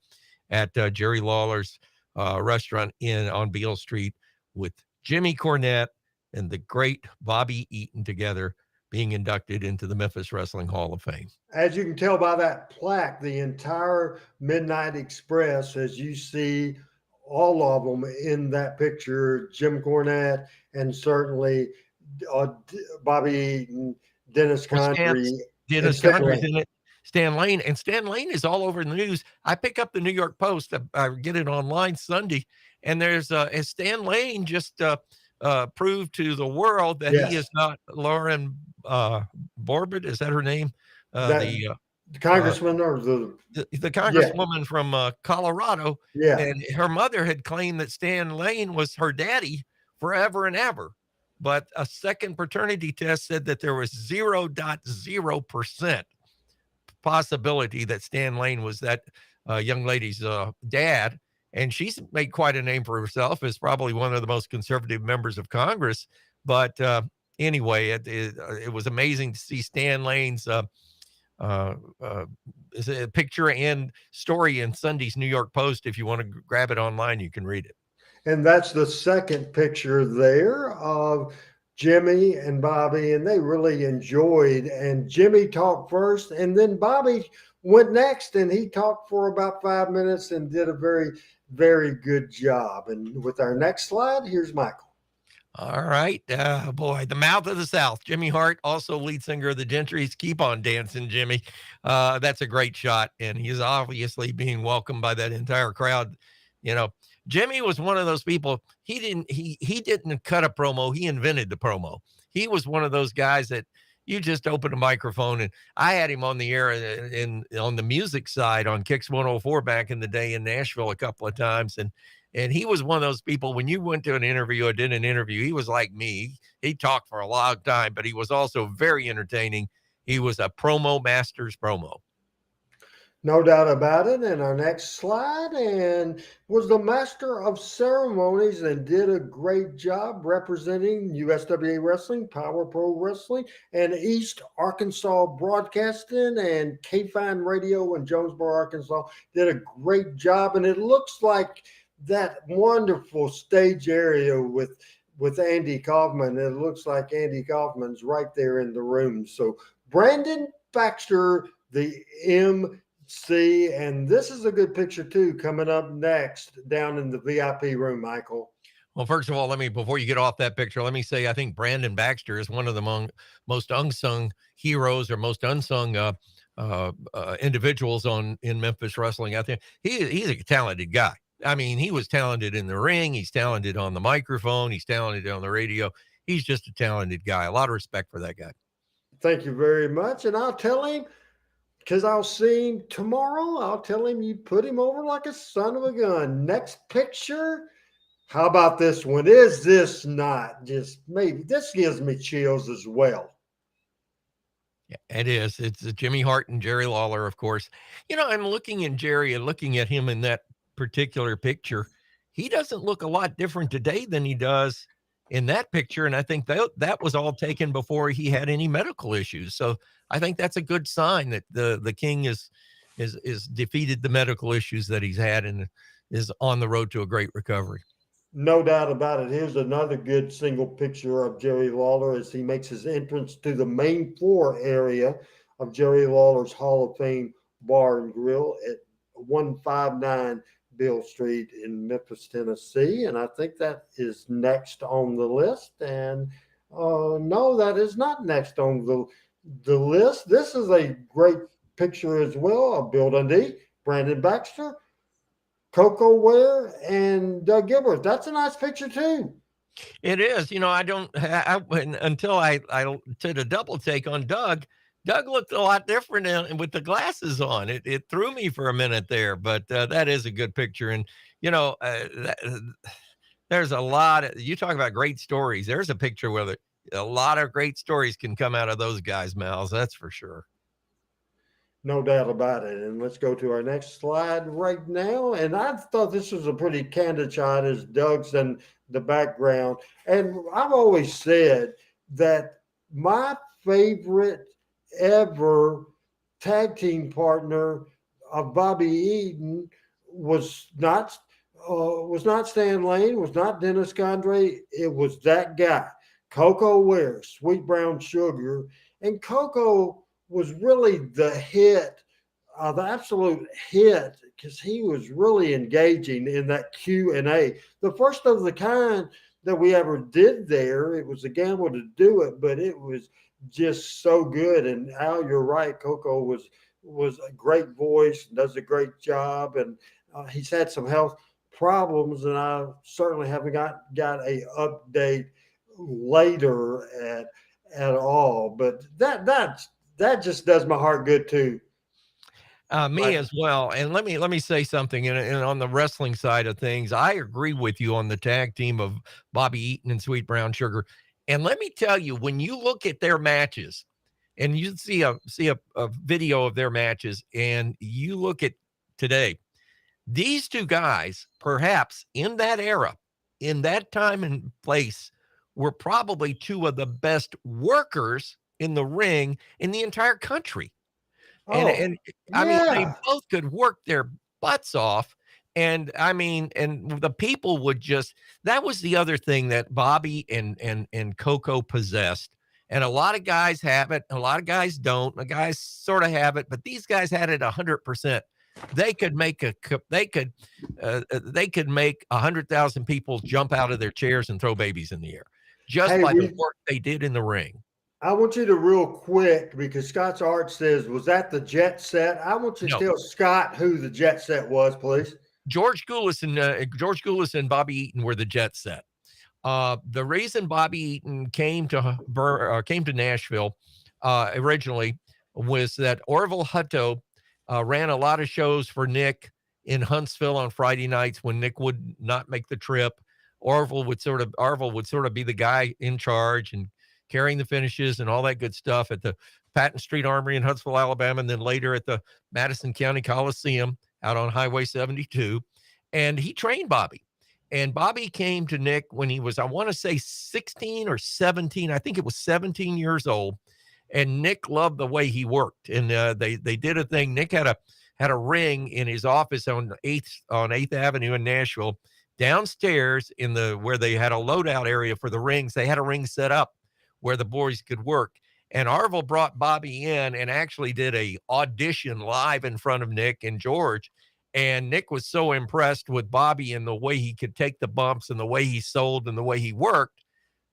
at Jerry Lawler's restaurant on Beale Street, with Jimmy Cornette and the great Bobby Eaton together being inducted into the Memphis Wrestling Hall of Fame. As you can tell by that plaque, the entire Midnight Express, as you see all of them in that picture, Jim Cornette and certainly Bobby Eaton, Dennis Condrey, Dennis Condrey's in it. Stan Lane. And Stan Lane is all over the news. I pick up the New York Post. I get it online Sunday. And there's as Stan Lane just proved to the world that he is not Lauren Borbett. Is that her name? The congressman or the congresswoman from Colorado. Yeah. And her mother had claimed that Stan Lane was her daddy forever and ever. But a second paternity test said that there was 0.0% possibility that Stan Lane was that young lady's dad. And she's made quite a name for herself as probably one of the most conservative members of Congress. But anyway, it was amazing to see Stan Lane's picture and story in Sunday's New York Post. If you want to grab it online, you can read it. And that's the second picture there of Jimmy and Bobby, and they really enjoyed. And Jimmy talked first, and then Bobby went next, and he talked for about 5 minutes and did a very, very good job. And with our next slide, here's Michael. All right. Boy, the mouth of the South, Jimmy Hart, also lead singer of the Gentrys. Keep on dancing, Jimmy. That's a great shot. And he's obviously being welcomed by that entire crowd. You know, Jimmy was one of those people. He didn't cut a promo. He invented the promo. He was one of those guys that you just open a microphone, and I had him on the air on the music side on Kicks 104 back in the day in Nashville a couple of times. And he was one of those people, when you went to an interview or did an interview, he was like me. He talked for a long time, but he was also very entertaining. He was a promo master's promo. No doubt about it. And our next slide, and was the master of ceremonies and did a great job representing USWA Wrestling, Power Pro Wrestling, and East Arkansas Broadcasting, and K-Fine Radio in Jonesboro, Arkansas. Did a great job. And it looks like that wonderful stage area with Andy Kaufman. It looks like Andy Kaufman's right there in the room. So Brandon Baxter, the MC, and this is a good picture too, coming up next down in the VIP room, Michael. Well, first of all, before you get off that picture, let me say I think Brandon Baxter is one of the most unsung heroes or most unsung individuals in Memphis wrestling. I think he's a talented guy. I mean, he was talented in the ring. He's talented on the microphone. He's talented on the radio. He's just a talented guy. A lot of respect for that guy. Thank you very much. And I'll tell him, because I'll see him tomorrow, I'll tell him you put him over like a son of a gun. Next picture. How about this one? Is this not just maybe? This gives me chills as well. Yeah, it is. It's Jimmy Hart and Jerry Lawler, of course. You know, I'm looking at Jerry and looking at him in that particular picture. He doesn't look a lot different today than he does in that picture. And I think that was all taken before he had any medical issues. So I think that's a good sign that the King is defeated the medical issues that he's had and is on the road to a great recovery. No doubt about it. Here's another good single picture of Jerry Lawler as he makes his entrance to the main floor area of Jerry Lawler's Hall of Fame Bar and Grill at 159 Beale Street in Memphis, Tennessee. And I think that is next on the list. And no, that is not next on the list. This is a great picture as well of Bill Dundee, Brandon Baxter, Coco Ware, and Doug Gilbert. That's a nice picture too. It is. You know, until I did a double take on Doug. Doug looked a lot different with the glasses on. It threw me for a minute there, but that is a good picture. And, you know, there's a lot you talk about great stories. There's a picture where a lot of great stories can come out of those guys' mouths. That's for sure. No doubt about it. And let's go to our next slide right now. And I thought this was a pretty candid shot as Doug's in the background. And I've always said that my favorite ever tag team partner of Bobby Eaton was not Stan Lane, was not Dennis Condrey. It was that guy, Coco Ware, Sweet Brown Sugar. And Coco was really the absolute hit, because he was really engaging in that Q&A. The first of the kind that we ever did there. It was a gamble to do it, but it was just so good. And Al, you're right. Coco was a great voice, does a great job, and he's had some health problems, and I certainly haven't got a update later at all. But that just does my heart good too. Me as well. And let me say something. And on the wrestling side of things, I agree with you on the tag team of Bobby Eaton and Sweet Brown Sugar. And let me tell you, when you look at their matches, and you see a video of their matches, and you look at today, these two guys, perhaps in that era, in that time and place, were probably two of the best workers in the ring in the entire country. And I mean, they both could work their butts off. And I mean, and the people would just, that was the other thing that Bobby and Coco possessed. And a lot of guys have it. A lot of guys don't. The guys sort of have it, but these guys had it 100%. They could make 100,000 people jump out of their chairs and throw babies in the air just by the work they did in the ring. I want you to real quick, because Scott's Art says, was that the Jet Set? I want you to tell Scott who the Jet Set was, please. George Goulas and Bobby Eaton were the Jet Set. The reason Bobby Eaton came to Nashville originally was that Orville Hutto ran a lot of shows for Nick in Huntsville on Friday nights when Nick would not make the trip. Orville would sort of be the guy in charge and carrying the finishes and all that good stuff at the Patton Street Armory in Huntsville, Alabama, and then later at the Madison County Coliseum out on Highway 72. And he trained Bobby. And Bobby came to Nick when he was, I want to say 16 or 17. I think it was 17 years old. And Nick loved the way he worked. And they did a thing. Nick had a ring in his office on 8th Avenue in Nashville. Downstairs where they had a loadout area for the rings, they had a ring set up where the boys could work. And Orville brought Bobby in and actually did a audition live in front of Nick and George. And Nick was so impressed with Bobby and the way he could take the bumps and the way he sold and the way he worked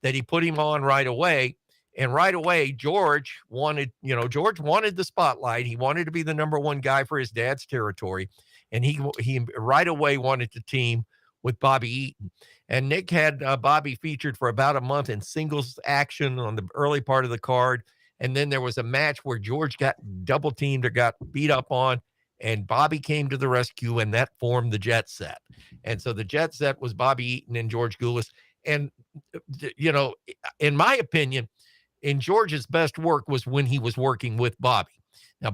that he put him on right away. And right away, George wanted the spotlight. He wanted to be the number one guy for his dad's territory. And he right away wanted to team with Bobby Eaton. And Nick had Bobby featured for about a month in singles action on the early part of the card. And then there was a match where George got double teamed or got beat up on, and Bobby came to the rescue, and that formed the Jet Set. And so the Jet Set was Bobby Eaton and George Goulas. And, in my opinion, in George's best work was when he was working with Bobby. Now,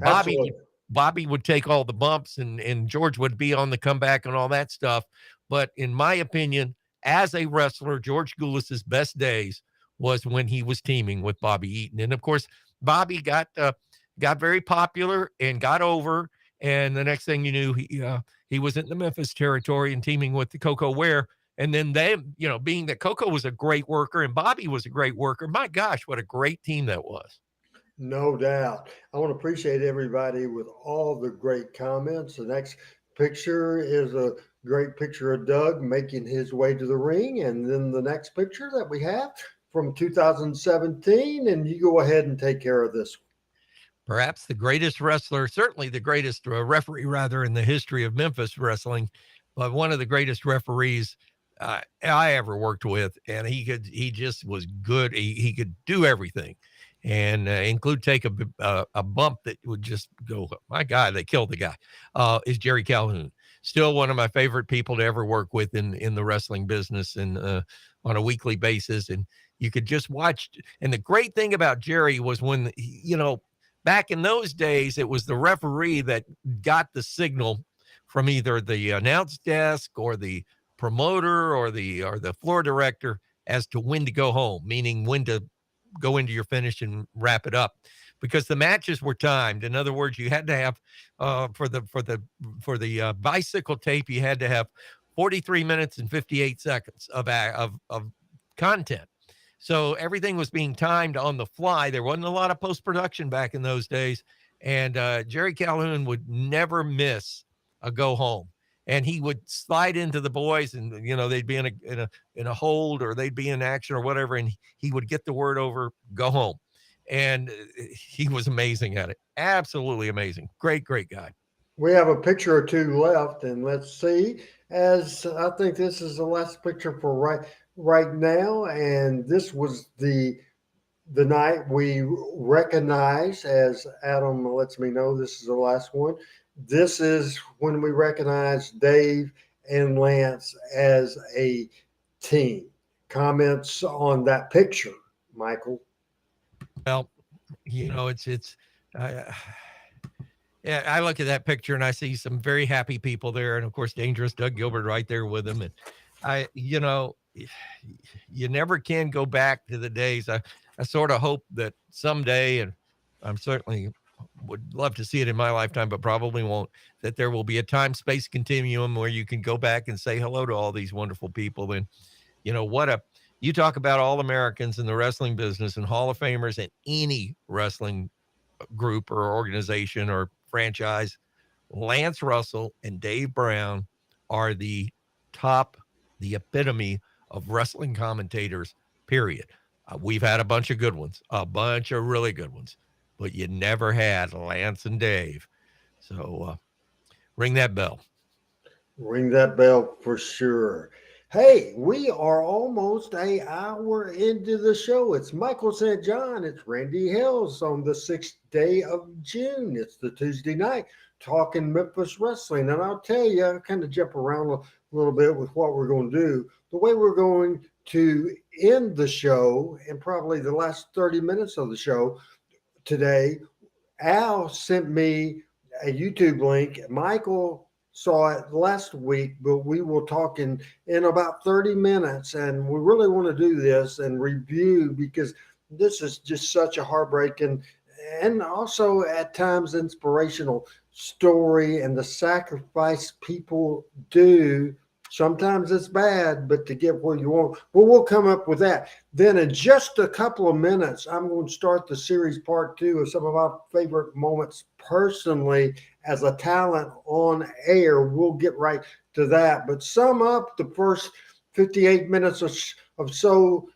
Bobby would take all the bumps, and George would be on the comeback and all that stuff. But in my opinion, as a wrestler, George Goulas's best days was when he was teaming with Bobby Eaton. And of course, Bobby got very popular and got over. And the next thing you knew, he was in the Memphis territory and teaming with the Coco Ware. And then being that Coco was a great worker and Bobby was a great worker, my gosh, what a great team that was. No doubt. I want to appreciate everybody with all the great comments. The next picture is a great picture of Doug making his way to the ring. And then the next picture that we have from 2017, and you go ahead and take care of this one. Perhaps the greatest wrestler, certainly the greatest referee, rather, in the history of Memphis wrestling, but one of the greatest referees I ever worked with. And he just was good. He could do everything, and include take a bump that would just go, my God, they killed the guy, is Jerry Calhoun. Still one of my favorite people to ever work with in the wrestling business, and on a weekly basis. And you could just watch. And the great thing about Jerry was when, back in those days, it was the referee that got the signal from either the announce desk or the promoter or the floor director as to when to go home, meaning when to go into your finish and wrap it up, because the matches were timed. In other words, you had to have for the bicycle tape, you had to have 43 minutes and 58 seconds of content. So everything was being timed on the fly. There wasn't a lot of post-production back in those days. And Jerry Calhoun would never miss a go home. And he would slide into the boys, and they'd be in a hold, or they'd be in action or whatever, and he would get the word over, go home. And he was amazing at it. Absolutely amazing. Great guy. We have a picture or two left, and let's see. As I think this is the last picture for right now, and this was the night we recognize, as Adam lets me know, this is the last one. This is when we recognize Dave and Lance as a team. Comments on that picture, Michael? Well, it's yeah, I look at that picture and I see some very happy people there, and of course, Dangerous Doug Gilbert right there with him. And you never can go back to the days. I sort of hope that someday, and I'm certainly would love to see it in my lifetime, but probably won't, that there will be a time-space continuum where you can go back and say hello to all these wonderful people. And you talk about all Americans in the wrestling business and Hall of Famers in any wrestling group or organization or franchise. Lance Russell and Dave Brown are the epitome of wrestling commentators, period. We've had a bunch of good ones, a bunch of really good ones, but you never had Lance and Dave. So ring that bell. Ring that bell for sure. Hey, we are almost an hour into the show. It's Michael St. John. It's Randy Hills on the 6th day of June. It's the Tuesday night talking Memphis wrestling. And I'll tell you, I kind of jump around a little bit with what we're going to do. The way we're going to end the show, and probably the last 30 minutes of the show today, Al sent me a YouTube link. Michael saw it last week, but we will talk in about 30 minutes. And we really want to do this and review, because this is just such a heartbreaking and also at times inspirational story, and the sacrifice people do. Sometimes it's bad, but to get where you want. Well, we'll come up with that. Then in just a couple of minutes, I'm going to start the series part 2 of some of my favorite moments personally as a talent on air. We'll get right to that. But sum up the first 58 minutes of so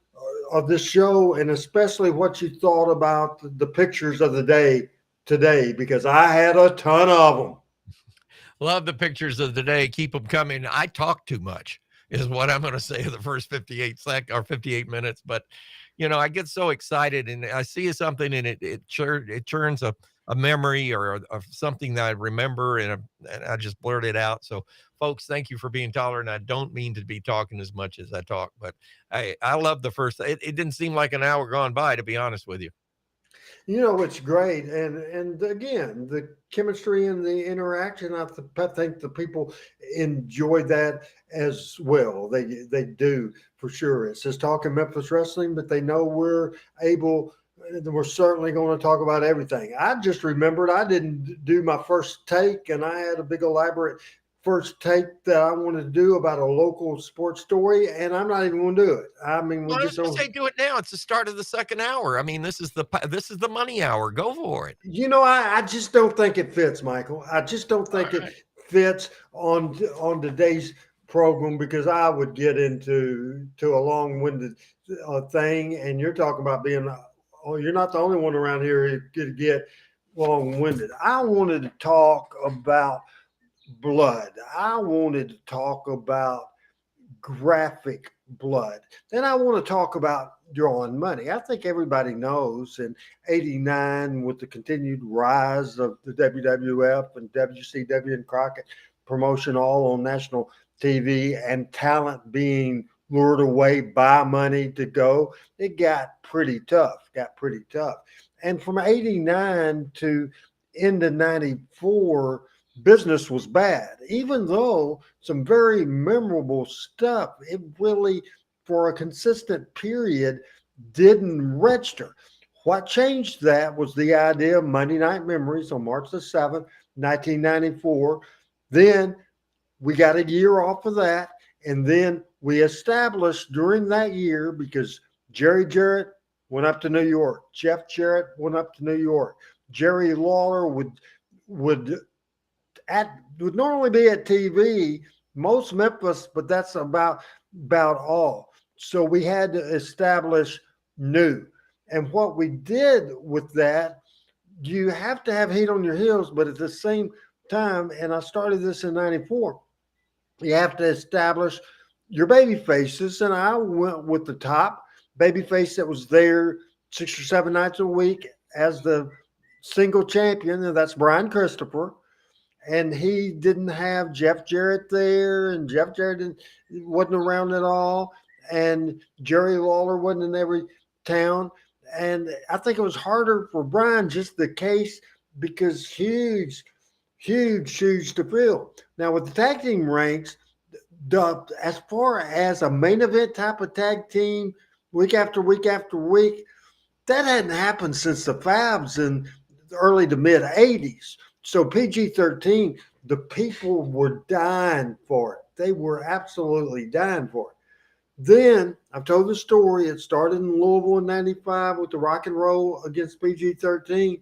of this show, and especially what you thought about the pictures of the day today, because I had a ton of them. Love the pictures of the day. Keep them coming. I talk too much is what I'm going to say in the first 58 minutes. But, I get so excited, and I see something, and it churns a memory or something that I remember, and I just blurt it out. So, folks, thank you for being tolerant. I don't mean to be talking as much as I talk, but I love the first. It didn't seem like an hour gone by, to be honest with you. It's great. And again, the chemistry and the interaction, I think the people enjoy that as well. They do, for sure. It says talking Memphis wrestling, but they know we're certainly going to talk about everything. I just remembered I didn't do my first take, and I had a big elaborate first take that I wanted to do about a local sports story, and I'm not even going to do it. I mean, I was going to say, do it now. It's the start of the second hour. I mean, this is the money hour. Go for it. I just don't think it fits, Michael. I just don't think it fits on today's program, because I would get into a long-winded thing, and you're talking about being. Oh, you're not the only one around here who could get long-winded. I wanted to talk about blood. I wanted to talk about graphic blood. Then I want to talk about drawing money. I think everybody knows in '89, with the continued rise of the WWF and WCW and Crockett promotion all on national TV, and talent being lured away by money to go. It got pretty tough, And from 89 to into 94, business was bad. Even though some very memorable stuff, it really, for a consistent period, didn't register. What changed that was the idea of Monday Night Memories on March the 7th, 1994. Then we got a year off of that. And then we established during that year, because Jerry Jarrett went up to New York, Jeff Jarrett went up to New York, Jerry Lawler would normally be at TV, most Memphis, but that's about all. So we had to establish new. And what we did with that, you have to have heat on your heels, but at the same time, and I started this in 94, you have to establish your baby faces. And I went with the top baby face that was there 6 or 7 nights a week as the single champion, and that's Brian Christopher. And he didn't have Jeff Jarrett there, and Jeff Jarrett wasn't around at all, and Jerry Lawler wasn't in every town. And I think it was harder for Brian, just the case, because huge shoes to fill. Now with the tag team ranks, as far as a main event type of tag team, week after week after week, that hadn't happened since the Fabs in the early to mid 80s. So PG-13, the people were dying for it. They were absolutely dying for it. Then I've told the story. It started in Louisville in 95 with the Rock and Roll against PG-13.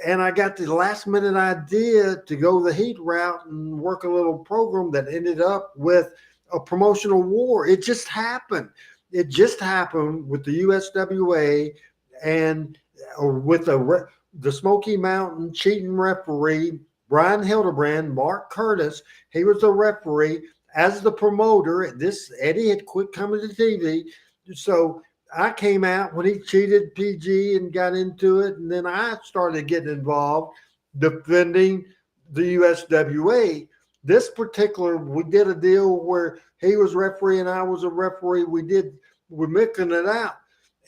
And I got the last minute idea to go the heat route and work a little program that ended up with a promotional war. It just happened. It just happened with the USWA and with the Smoky Mountain cheating referee, Brian Hildebrand, Mark Curtis. He was the referee. As the promoter, Eddie had quit coming to TV. So I came out when he cheated PG and got into it. And then I started getting involved defending the USWA. This particular, we did a deal where he was referee and I was a referee. We're mixing it out.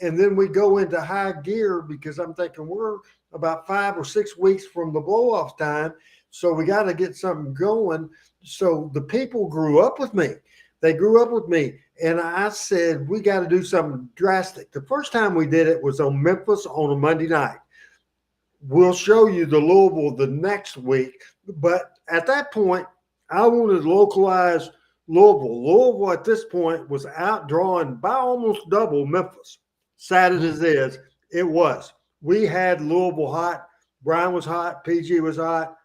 And then we go into high gear because I'm thinking we're about 5 or 6 weeks from the blow-off time. So we got to get something going. So the people grew up with me. They grew up with me. And I said, we got to do something drastic. The first time we did it was on Memphis on a Monday night. We'll show you the Louisville the next week. But at that point, I wanted to localize Louisville. Louisville at this point was outdrawing by almost double Memphis. Sad as it is, it was. We had Louisville hot. Brian was hot. PG was hot.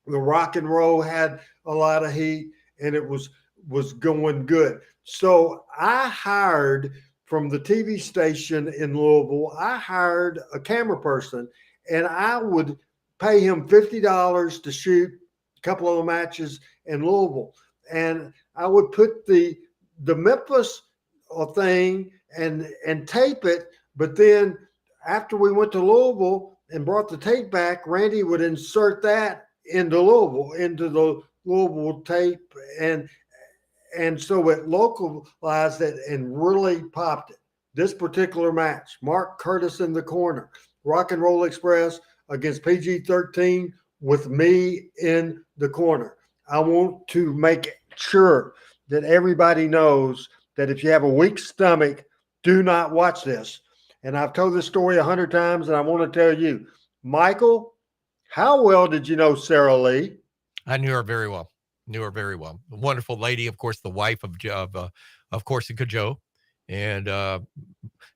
The Rock and Roll had a lot of heat, and it was going good. So I hired from the TV station in Louisville, I hired a camera person, and I would pay him $50 to shoot a couple of the matches in Louisville. And I would put the Memphis thing and tape it. But then after we went to Louisville and brought the tape back, Randy would insert that into Louisville, into the Louisville tape. And so it localized it and really popped it. This particular match, Mark Curtis in the corner, Rock and Roll Express against PG-13 with me in the corner. I want to make sure that everybody knows that if you have a weak stomach, do not watch this. And I've told this story 100 times, and I want to tell you, Michael, how well did you know Sarah Lee? I knew her very well. A wonderful lady, of course, the wife of Corsica Joe. And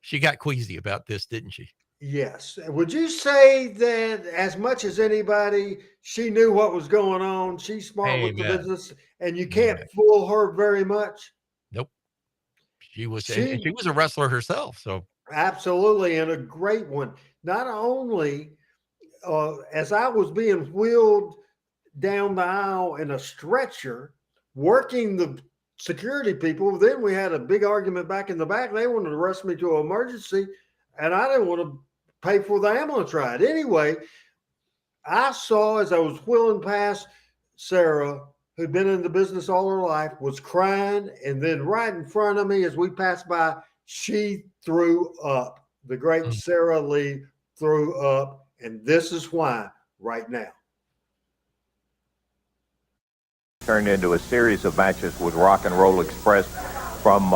she got queasy about this, didn't she? Yes. Would you say that as much as anybody, she knew what was going on? She's smart with the business, and you can't fool her very much? Nope. She was a wrestler herself. So absolutely, and a great one. Not only as I was being wheeled down the aisle in a stretcher, working the security people, then we had a big argument back in the back. They wanted to rush me to an emergency, and I didn't want to pay for the ambulance ride. Anyway, I saw as I was wheeling past Sarah, who'd been in the business all her life, was crying. And then right in front of me as we passed by, she threw up. The great Sarah Lee threw up. And this is why right now. Turned into a series of matches with Rock and Roll Express from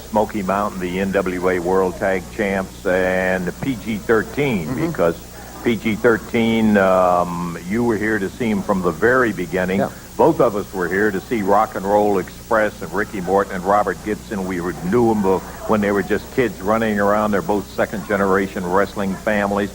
Smoky Mountain, the NWA World Tag Champs, and PG-13, because PG-13, you were here to see him from the very beginning. Yeah. Both of us were here to see Rock and Roll Express and Ricky Morton and Robert Gibson. We knew them when they were just kids running around. They're both second-generation wrestling families.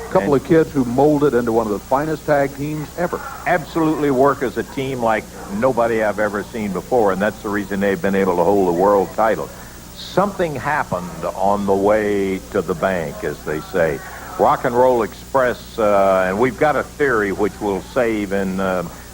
A couple of kids who molded into one of the finest tag teams ever. Absolutely work as a team like nobody I've ever seen before, and that's the reason they've been able to hold the world title. Something happened on the way to the bank, as they say. Rock and Roll Express, and we've got a theory which we'll save and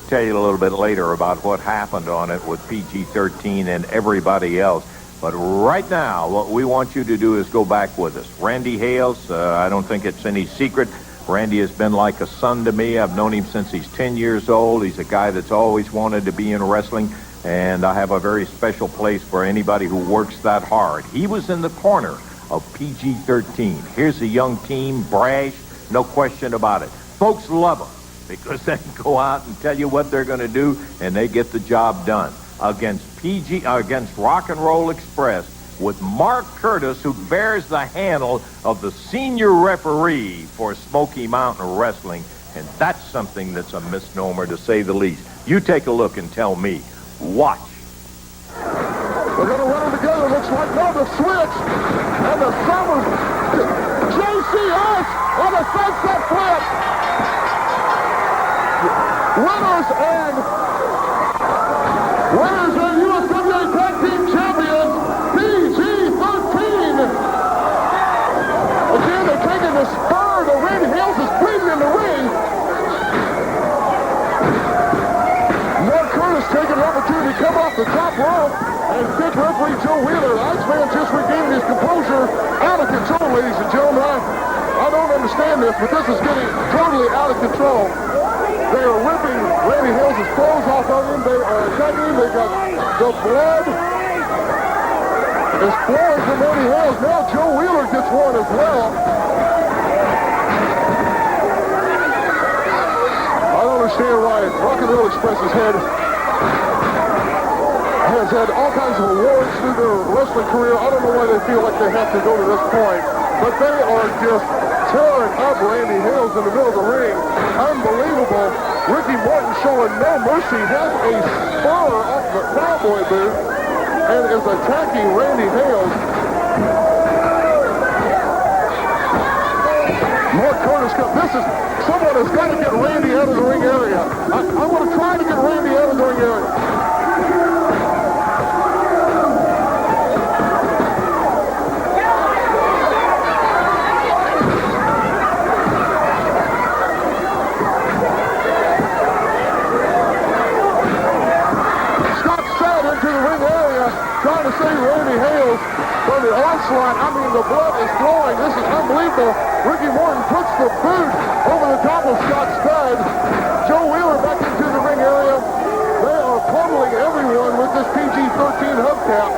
tell you a little bit later about what happened on it with PG-13 and everybody else. But right now, what we want you to do is go back with us. Randy Hales, I don't think it's any secret. Randy has been like a son to me. I've known him since he's 10 years old. He's a guy that's always wanted to be in wrestling, and I have a very special place for anybody who works that hard. He was in the corner of PG-13. Here's a young team, brash, no question about it. Folks love them because they can go out and tell you what they're going to do, and they get the job done. Against Rock and Roll Express with Mark Curtis, who bears the handle of the senior referee for Smoky Mountain Wrestling, and that's something that's a misnomer to say the least. You take a look and tell me. Watch. We're going to run them together. Looks like another switch. And the Summers. JCS on a sunset flip. Winners and USWA Tag Team Champions, PG-13. Again, they're taking the spur. The Red Hills is bleeding in the ring. Mark Curtis taking an opportunity to come off the top rope. And big referee Joe Wheeler, the Iceman, just regained his composure. Out of control, ladies and gentlemen. I don't understand this, but this is getting totally out of control. They are ripping Randy Hills' clothes off of him. They are attacking him. They got the blood is flowing from Randy Hills. Now Joe Wheeler gets one as well. I don't understand why Rock and Roll Express has had all kinds of awards through their wrestling career. I don't know why they feel like they have to go to this point, but they are just tearing up Randy Hills in the middle of the ring. Unbelievable. Ricky Morton showing no mercy, has a spur off the cowboy boot and is attacking Randy Hills. Mark Curtis, someone has got to get Randy out of the ring area. I'm going to try to get Randy out of the ring area. Trying to save Randy Hales from the onslaught. I mean, the blood is flowing. This is unbelievable. Ricky Morton puts the boot over the top of Scott Studd. Joe Wheeler back into the ring area. They are pummeling everyone with this PG-13 hubcap.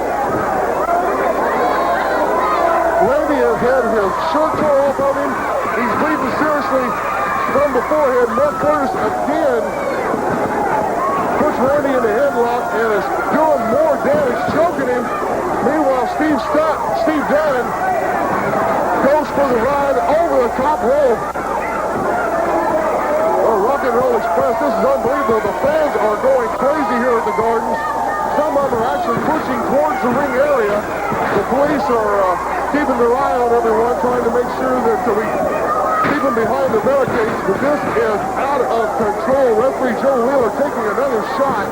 Randy has had his shirt tore off of him. He's bleeding seriously from the forehead. Mark Curtis again puts Randy in the headlock and is doing more damage, choking him. Meanwhile, Steve Dunn goes for the ride over the top rope. Rock and Roll Express, this is unbelievable. The fans are going crazy here at the Gardens. Some of them are actually pushing towards the ring area. The police are keeping their eye on everyone, trying to make sure that we keep them behind the barricades, but this is out of control. Referee Joe Wheeler taking another shot.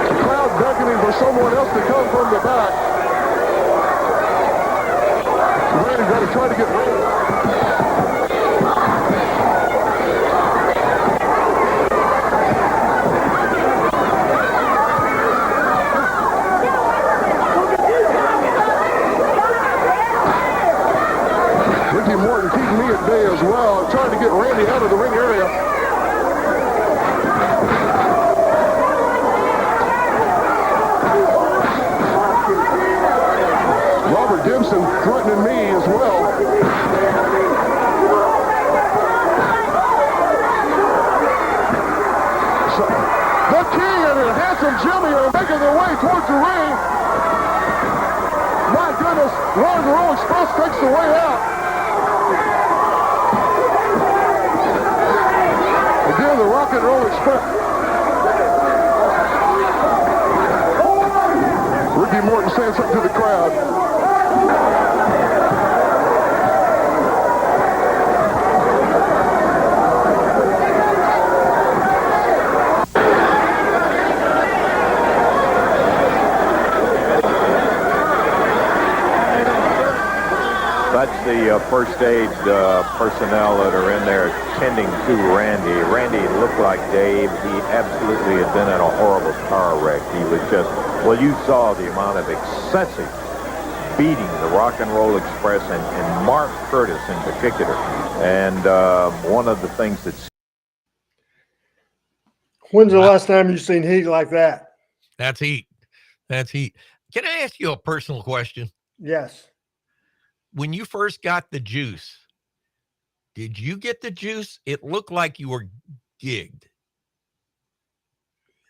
The crowd beckoning for someone else to come from the back. Randy's got to try to get Randy. The King and the Handsome Jimmy are making their way towards the ring. My goodness, Rock and Roll Express takes the way out. Again, the Rock and Roll Express. Ricky Morton saying something to the crowd. That's the first aid personnel that are in there tending to Randy. Randy looked like Dave. He absolutely had been in a horrible car wreck. He was just, well, you saw the amount of excessive beating the Rock and Roll Express and Mark Curtis in particular. And one of the things that's... When's the last time you've seen heat like that? That's heat. That's heat. Can I ask you a personal question? Yes. When you first got the juice, did you get the juice? It looked like you were gigged.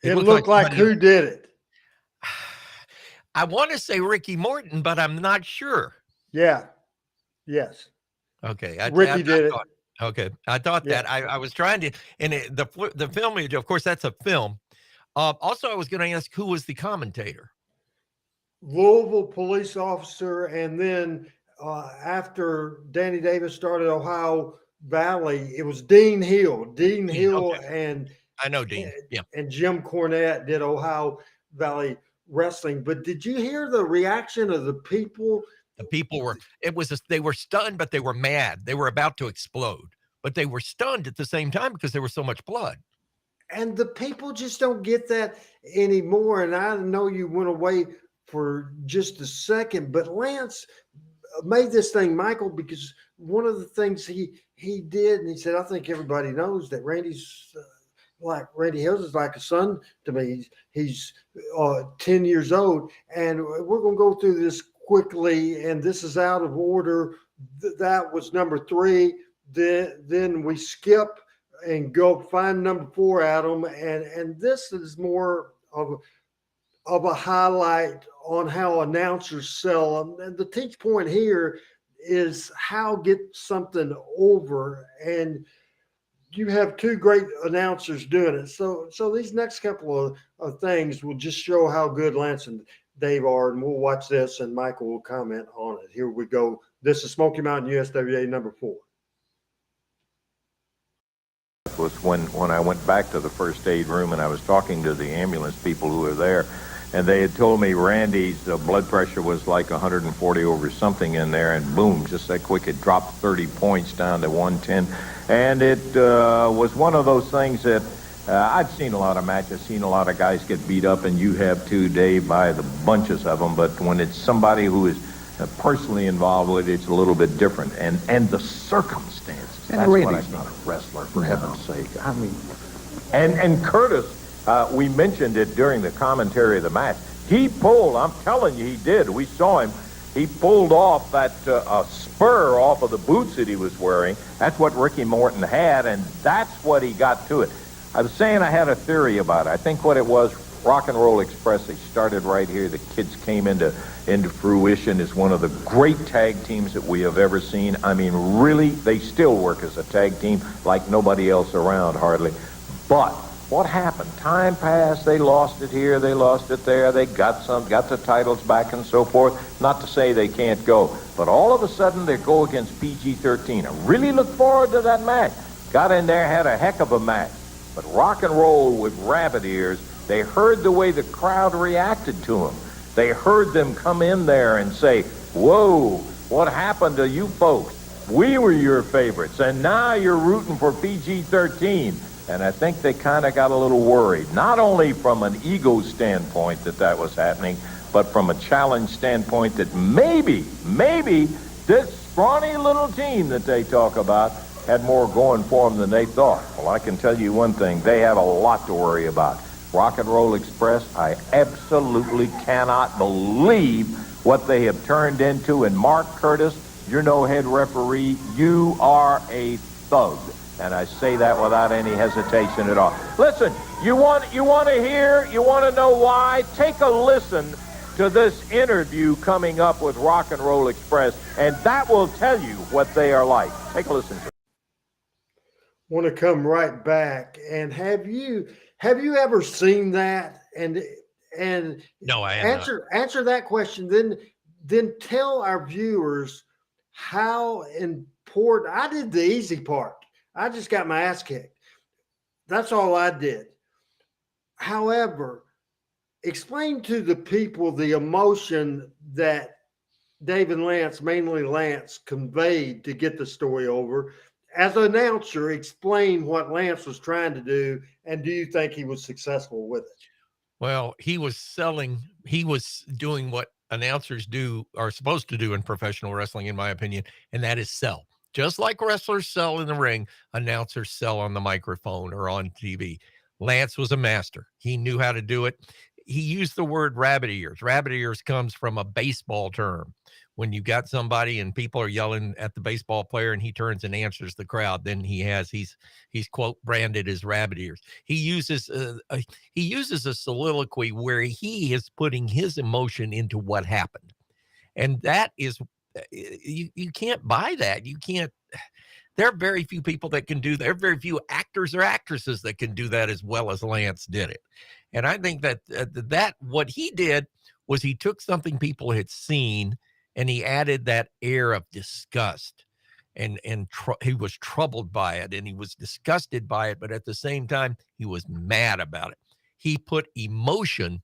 It looked like who did it? I want to say Ricky Morton, but I'm not sure. Yeah. Yes. Okay. Ricky did it. Okay. I thought that. I was trying to, and the film, of course, that's a film. Also, I was going to ask who was the commentator? Louisville police officer, and then after Danny Davis started Ohio Valley, it was Dean Hill. Dean Hill, okay. And I know Dean. Yeah. And Jim Cornette did Ohio Valley Wrestling. But did you hear the reaction of the people? The people were, they were stunned, but they were mad. They were about to explode, but they were stunned at the same time because there was so much blood. And the people just don't get that anymore. And I know you went away for just a second, but Lance made this thing, Michael, because one of the things he did, and he said, I think everybody knows that Randy's like Randy Hills is like a son to me. He's 10 years old, and we're going to go through this quickly, and this is out of order. That was number 3. Then we skip and go find number 4, Adam, and this is more of a highlight on how announcers sell them. And the teach point here is how get something over, and you have 2 great announcers doing it. So these next couple of things will just show how good Lance and Dave are, and we'll watch this, and Michael will comment on it. Here we go. This is Smoky Mountain USWA number 4. Was when I went back to the first aid room and I was talking to the ambulance people who were there, and they had told me Randy's blood pressure was like 140 over something in there, and boom, just that quick, it dropped 30 points down to 110. And it was one of those things that I've seen a lot of matches, seen a lot of guys get beat up, and you have too, Dave, by the bunches of them. But when it's somebody who is personally involved with it, it's a little bit different. And the circumstances. And Randy's not a wrestler, for heaven's sake. I mean, and Curtis. We mentioned it during the commentary of the match. He pulled, I'm telling you, he did. We saw him. He pulled off that spur off of the boots that he was wearing. That's what Ricky Morton had, and that's what he got to it. I was saying I had a theory about it. I think what it was, Rock and Roll Express, they started right here. The kids came into fruition as one of the great tag teams that we have ever seen. I mean, really, they still work as a tag team like nobody else around, hardly. But what happened? Time passed. They lost it here. They lost it there. They got the titles back and so forth. Not to say they can't go. But all of a sudden, they go against PG-13. I really look forward to that match. Got in there, had a heck of a match. But Rock and Roll with rabbit ears, they heard the way the crowd reacted to them. They heard them come in there and say, whoa, what happened to you folks? We were your favorites, and now you're rooting for PG-13. And I think they kind of got a little worried, not only from an ego standpoint that was happening, but from a challenge standpoint that maybe this scrawny little team that they talk about had more going for them than they thought. Well, I can tell you one thing. They have a lot to worry about. Rock and Roll Express, I absolutely cannot believe what they have turned into. And Mark Curtis, you're no head referee. You are a thug. And I say that without any hesitation at all. Listen, you want to know why? Take a listen to this interview coming up with Rock and Roll Express, and that will tell you what they are like. Take a listen to it. Want to come right back, and have you ever seen that? And No, I have answer that question. Then tell our viewers how important. I did the easy part. I just got my ass kicked. That's all I did. However, explain to the people the emotion that Dave and Lance, mainly Lance, conveyed to get the story over. As an announcer, explain what Lance was trying to do, and do you think he was successful with it? Well, he was doing what announcers are supposed to do in professional wrestling, in my opinion, and that is sell. Just like wrestlers sell in the ring, announcers sell on the microphone or on TV. Lance was a master. He knew how to do it. He used the word rabbit ears. Rabbit ears comes from a baseball term. When you got somebody and people are yelling at the baseball player and he turns and answers the crowd, then he's quote branded as rabbit ears. He uses a soliloquy where he is putting his emotion into what happened. And that is, you can't buy that. You can't. There are very few people that can do that. There are very few actors or actresses that can do that as well as Lance did it. And I think that what he did was he took something people had seen and he added that air of disgust, and he was troubled by it and he was disgusted by it. But at the same time, he was mad about it. He put emotion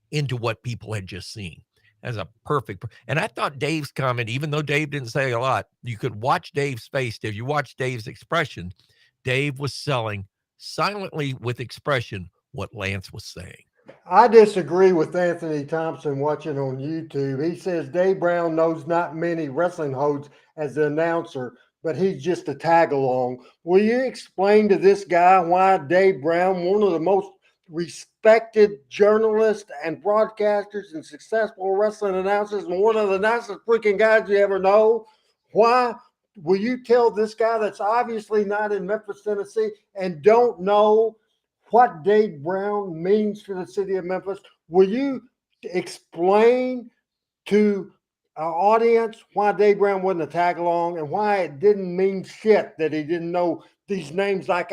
into what people had just seen. As a perfect. And I thought Dave's comment, even though Dave didn't say a lot, you could watch Dave's face. If you watch Dave's expression, Dave was selling silently with expression what Lance was saying. I disagree with Anthony Thompson watching on YouTube. He says Dave Brown knows not many wrestling holds as an announcer, but he's just a tag along. Will you explain to this guy why Dave Brown, one of the most respected journalists and broadcasters and successful wrestling announcers, and one of the nicest freaking guys you ever know, why will you tell this guy that's obviously not in Memphis, Tennessee, and don't know what Dave Brown means for the city of Memphis? Will you explain to our audience why Dave Brown wasn't a tag along and why it didn't mean shit that he didn't know these names like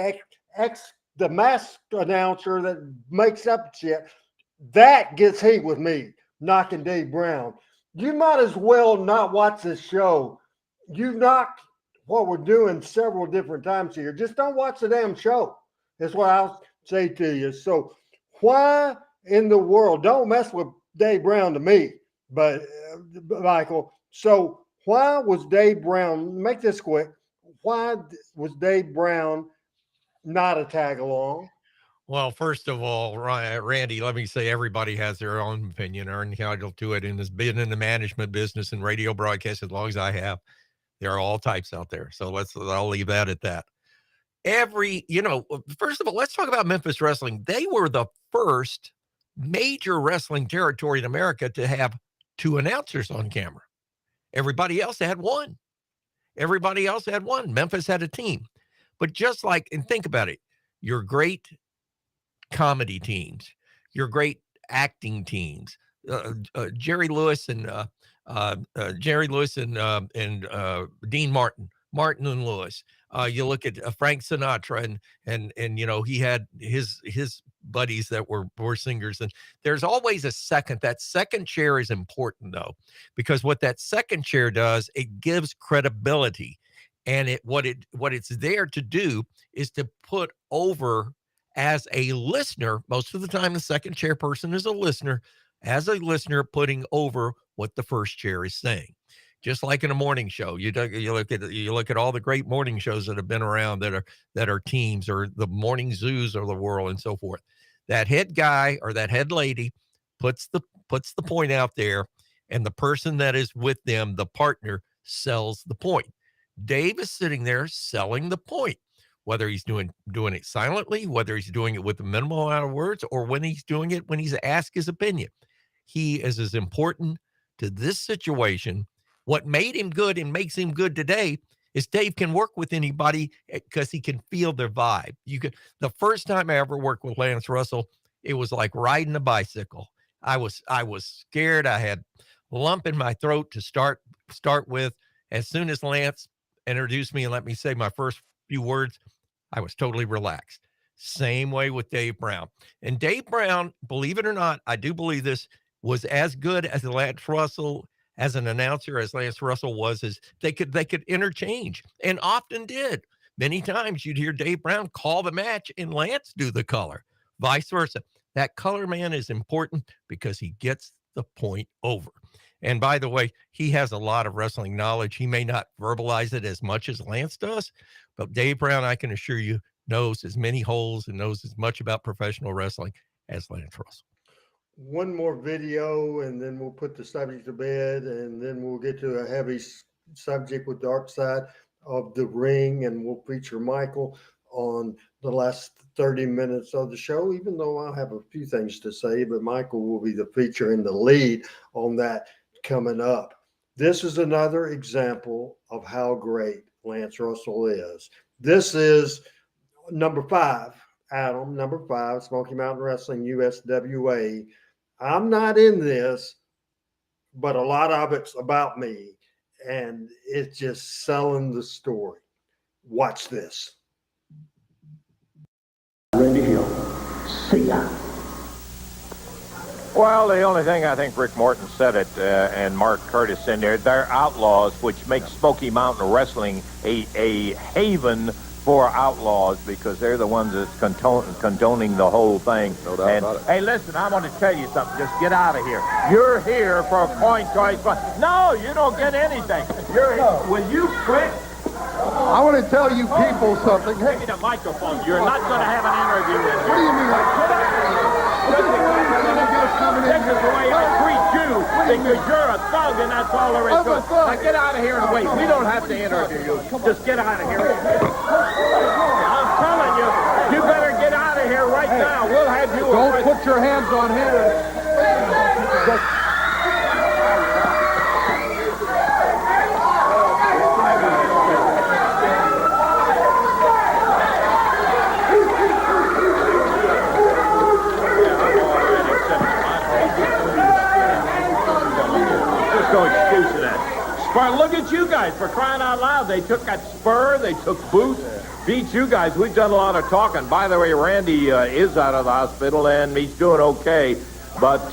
the masked announcer that makes up shit? That gets heat with me, knocking Dave Brown. You might as well not watch this show. You knocked what we're doing several different times here. Just don't watch the damn show. That's what I'll say to you. So why in the world, don't mess with Dave Brown to me, but Michael. So why was Dave Brown, make this quick, why was Dave Brown not a tag along? Well, first of all, Randy, let me say everybody has their own opinion or entitled to it, and has been in the management business and radio broadcast as long as I have. There are all types out there. So I'll leave that at that. First of all, let's talk about Memphis wrestling. They were the first major wrestling territory in America to have 2 announcers on camera. Everybody else had 1. Memphis had a team. But just like, and think about it, your great comedy teams, your great acting teams, Jerry Lewis and Dean Martin and Lewis. You look at Frank Sinatra and he had his buddies that were singers, and there's always a second. That second chair is important though, because what that second chair does, it gives credibility, and what it's there to do is to put over as a listener. Most of the time, the second chair person is a listener. As a listener, putting over what the first chair is saying. Just like in a morning show, you look at all the great morning shows that have been around that are teams, or the morning zoos of the world and so forth. That head guy or that head lady puts the point out there, and the person that is with them, the partner, sells the point. Dave is sitting there selling the point, whether he's doing it silently, whether he's doing it with a minimal amount of words, or when he's doing it when he's asked his opinion. He is as important to this situation. What made him good and makes him good today is Dave can work with anybody because he can feel their vibe. The first time I ever worked with Lance Russell, it was like riding a bicycle. I was scared. I had a lump in my throat to start with. As soon as Lance introduced me and let me say my first few words, I was totally relaxed. Same way with Dave Brown. And Dave Brown, believe it or not, I do believe this, was as good as Lance Russell as an announcer as Lance Russell was. As they could interchange, and often did. Many times you'd hear Dave Brown call the match and Lance do the color, vice versa. That color man is important because he gets the point over. And by the way, he has a lot of wrestling knowledge. He may not verbalize it as much as Lance does, but Dave Brown, I can assure you, knows as many holes and knows as much about professional wrestling as Lance Russell. One more video, and then we'll put the subject to bed, and then we'll get to a heavy subject with Dark Side of the Ring, and we'll feature Michael on the last 30 minutes of the show, even though I'll have a few things to say, but Michael will be the feature and the lead on that coming up. This is another example of how great Lance Russell is. This is number 5, Adam, number 5, Smoky Mountain Wrestling, USWA. I'm not in this, but a lot of it's about me, and it's just selling the story. Watch this. Randy Hill. See ya. Well, the only thing I think Rick Morton said it, and Mark Curtis in there, they're outlaws, which makes Smoky Mountain Wrestling a haven for outlaws, because they're the ones that's condoning the whole thing. No doubt about it. Hey, listen, I want to tell you something. Just get out of here. You're here for a coin toss fun. No, you don't get anything. You're here. Will you quit? I want to tell you people something. Give me the microphone. You're not going to have an interview in here. What do you mean? This is the way I treat you, because you're a thug, and that's all there is to it. Now get out of here and wait. We don't have to interview you. Just get out of here. I'm telling you, you better get out of here right now. We'll have you. Don't put your hands on him. No excuse in that. Spur, look at you guys, for crying out loud. They took that spur, they took boots, beat you guys. We've done a lot of talking. By the way, Randy is out of the hospital, and he's doing okay, but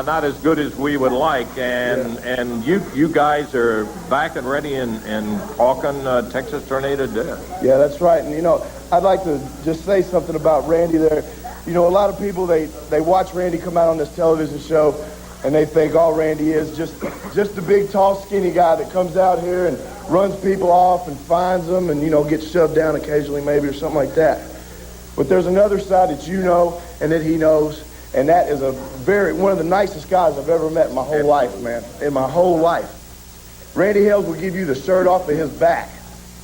not as good as we would like. And you guys are back and ready and talking Texas Tornado Death. Yeah, that's right. And, I'd like to just say something about Randy there. A lot of people, they watch Randy come out on this television show, and they think all Randy is just a big, tall, skinny guy that comes out here and runs people off and finds them and, gets shoved down occasionally maybe or something like that. But there's another side that you know and that he knows, and that is one of the nicest guys I've ever met in my whole life, man, in my whole life. Randy Hales will give you the shirt off of his back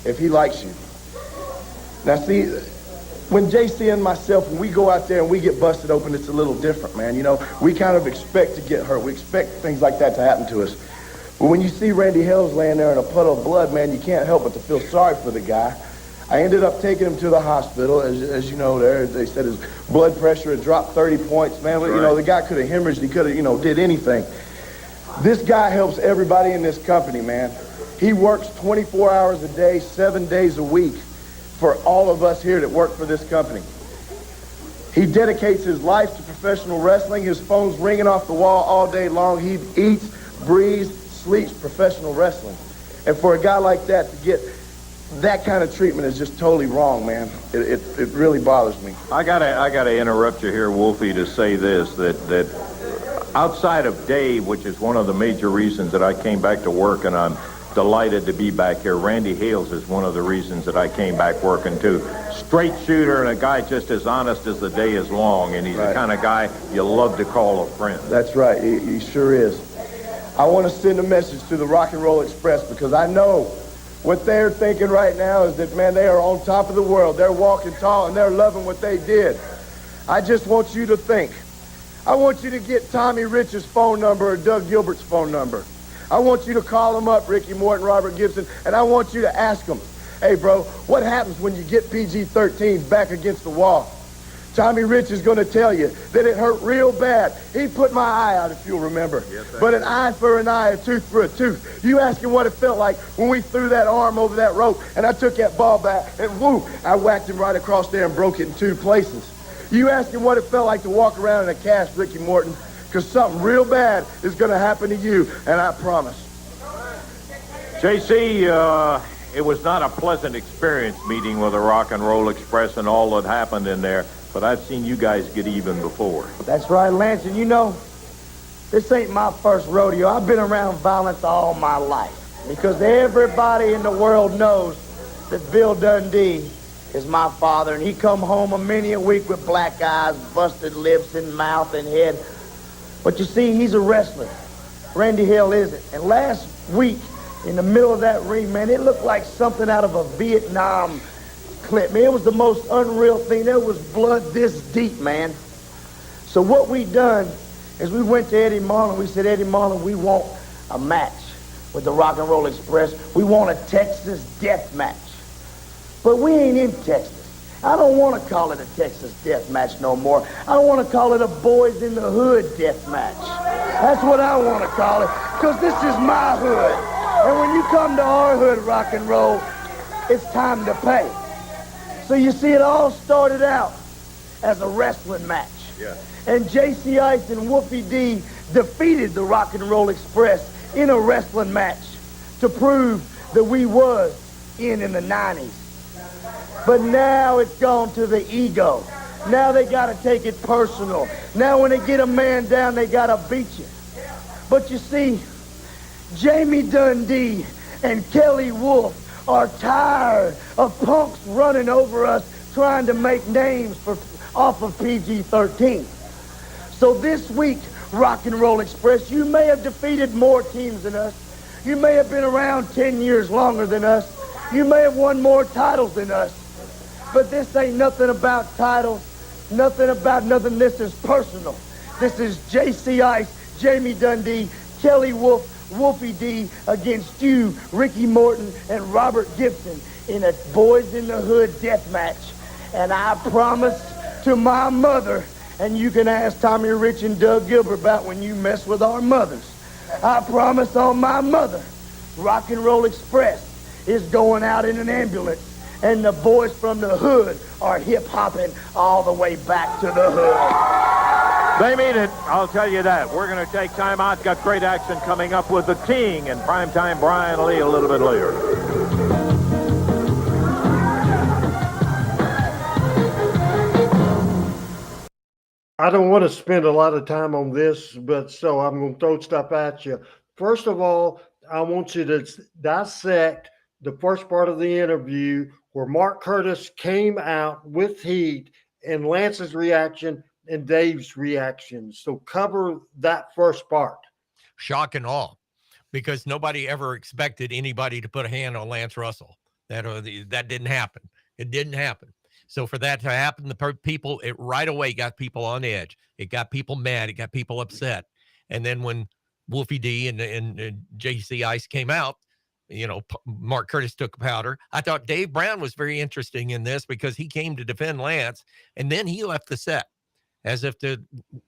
if he likes you. Now, see, when JC and myself, when we go out there and we get busted open, it's a little different, man. We kind of expect to get hurt. We expect things like that to happen to us. But when you see Randy Hales laying there in a puddle of blood, man, you can't help but to feel sorry for the guy. I ended up taking him to the hospital. As you know, they said his blood pressure had dropped 30 points, man. Right. The guy could have hemorrhaged. He could have, did anything. This guy helps everybody in this company, man. He works 24 hours a day, 7 days a week, for all of us here that work for this company. He dedicates his life to professional wrestling. His phone's ringing off the wall all day long. He eats, breathes, sleeps professional wrestling. And for a guy like that to get that kind of treatment is just totally wrong, man. It really bothers me. I gotta interrupt you here, Wolfie, to say this, that outside of Dave, which is one of the major reasons that I came back to work, and I'm delighted to be back here. Randy Hales is one of the reasons that I came back working too. Straight shooter and a guy just as honest as the day is long, and he's the kind of guy you love to call a friend. That's right, he sure is. I want to send a message to the Rock and Roll Express, because I know what they're thinking right now is that, man, they are on top of the world. They're walking tall and they're loving what they did. I just want you to think. I want you to get Tommy Rich's phone number or Doug Gilbert's phone number. I want you to call them up, Ricky Morton, Robert Gibson, and I want you to ask them, hey, bro, what happens when you get PG-13s back against the wall? Tommy Rich is going to tell you that it hurt real bad. He put my eye out, if you'll remember. Yes, but an eye for an eye, a tooth for a tooth. You ask him what it felt like when we threw that arm over that rope, and I took that ball back, and whoo, I whacked him right across there and broke it in 2 places. You ask him what it felt like to walk around in a cast, Ricky Morton, because something real bad is going to happen to you, and I promise. JC, it was not a pleasant experience meeting with the Rock and Roll Express and all that happened in there, but I've seen you guys get even before. That's right, Lance, and you know, this ain't my first rodeo. I've been around violence all my life because everybody in the world knows that Bill Dundee is my father, and he come home a many a week with black eyes, busted lips and mouth and head. But you see, he's a wrestler. Randy Hill isn't. And last week, in the middle of that ring, man, it looked like something out of a Vietnam clip. Man, it was the most unreal thing. There was blood this deep, man. So what we done is we went to Eddie Marlin. We said, Eddie Marlin, we want a match with the Rock and Roll Express. We want a Texas death match. But we ain't in Texas. I don't want to call it a Texas death match no more. I don't want to call it a Boys in the Hood death match. That's what I want to call it, because this is my hood. And when you come to our hood, rock and roll, it's time to pay. So you see, it all started out as a wrestling match. Yeah. And JC Ice and Wolfie D defeated the Rock and Roll Express in a wrestling match to prove that we was in the 90s. But now it's gone to the ego. Now they got to take it personal. Now when they get a man down, they got to beat you. But you see, Jamie Dundee and Kelly Wolf are tired of punks running over us trying to make names off of PG-13. So this week, Rock and Roll Express, you may have defeated more teams than us. You may have been around 10 years longer than us. You may have won more titles than us. But this ain't nothing about titles, nothing about nothing. This is personal. This is JC Ice, Jamie Dundee, Kelly Wolf, Wolfie D against you, Ricky Morton, and Robert Gibson in a Boys in the Hood death match. And I promise to my mother, and you can ask Tommy Rich and Doug Gilbert about when you mess with our mothers. I promise on my mother, Rock and Roll Express is going out in an ambulance. And the boys from the hood are hip-hopping all the way back to the hood. They mean it, I'll tell you that. We're going to take time out. Got great action coming up with the King and Primetime Brian Lee a little bit later. I don't want to spend a lot of time on this, but so I'm going to throw stuff at you. First of all, I want you to dissect the first part of the interview where Mark Curtis came out with heat and Lance's reaction and Dave's reaction. So cover that first part. Shock and awe, because nobody ever expected anybody to put a hand on Lance Russell. That didn't happen. It didn't happen. So for that to happen, the people, it right away got people on edge. It got people mad. It got people upset. And then when Wolfie D and JC Ice came out, you know, Mark Curtis took powder. I thought Dave Brown was very interesting in this because he came to defend Lance, and then he left the set as if to,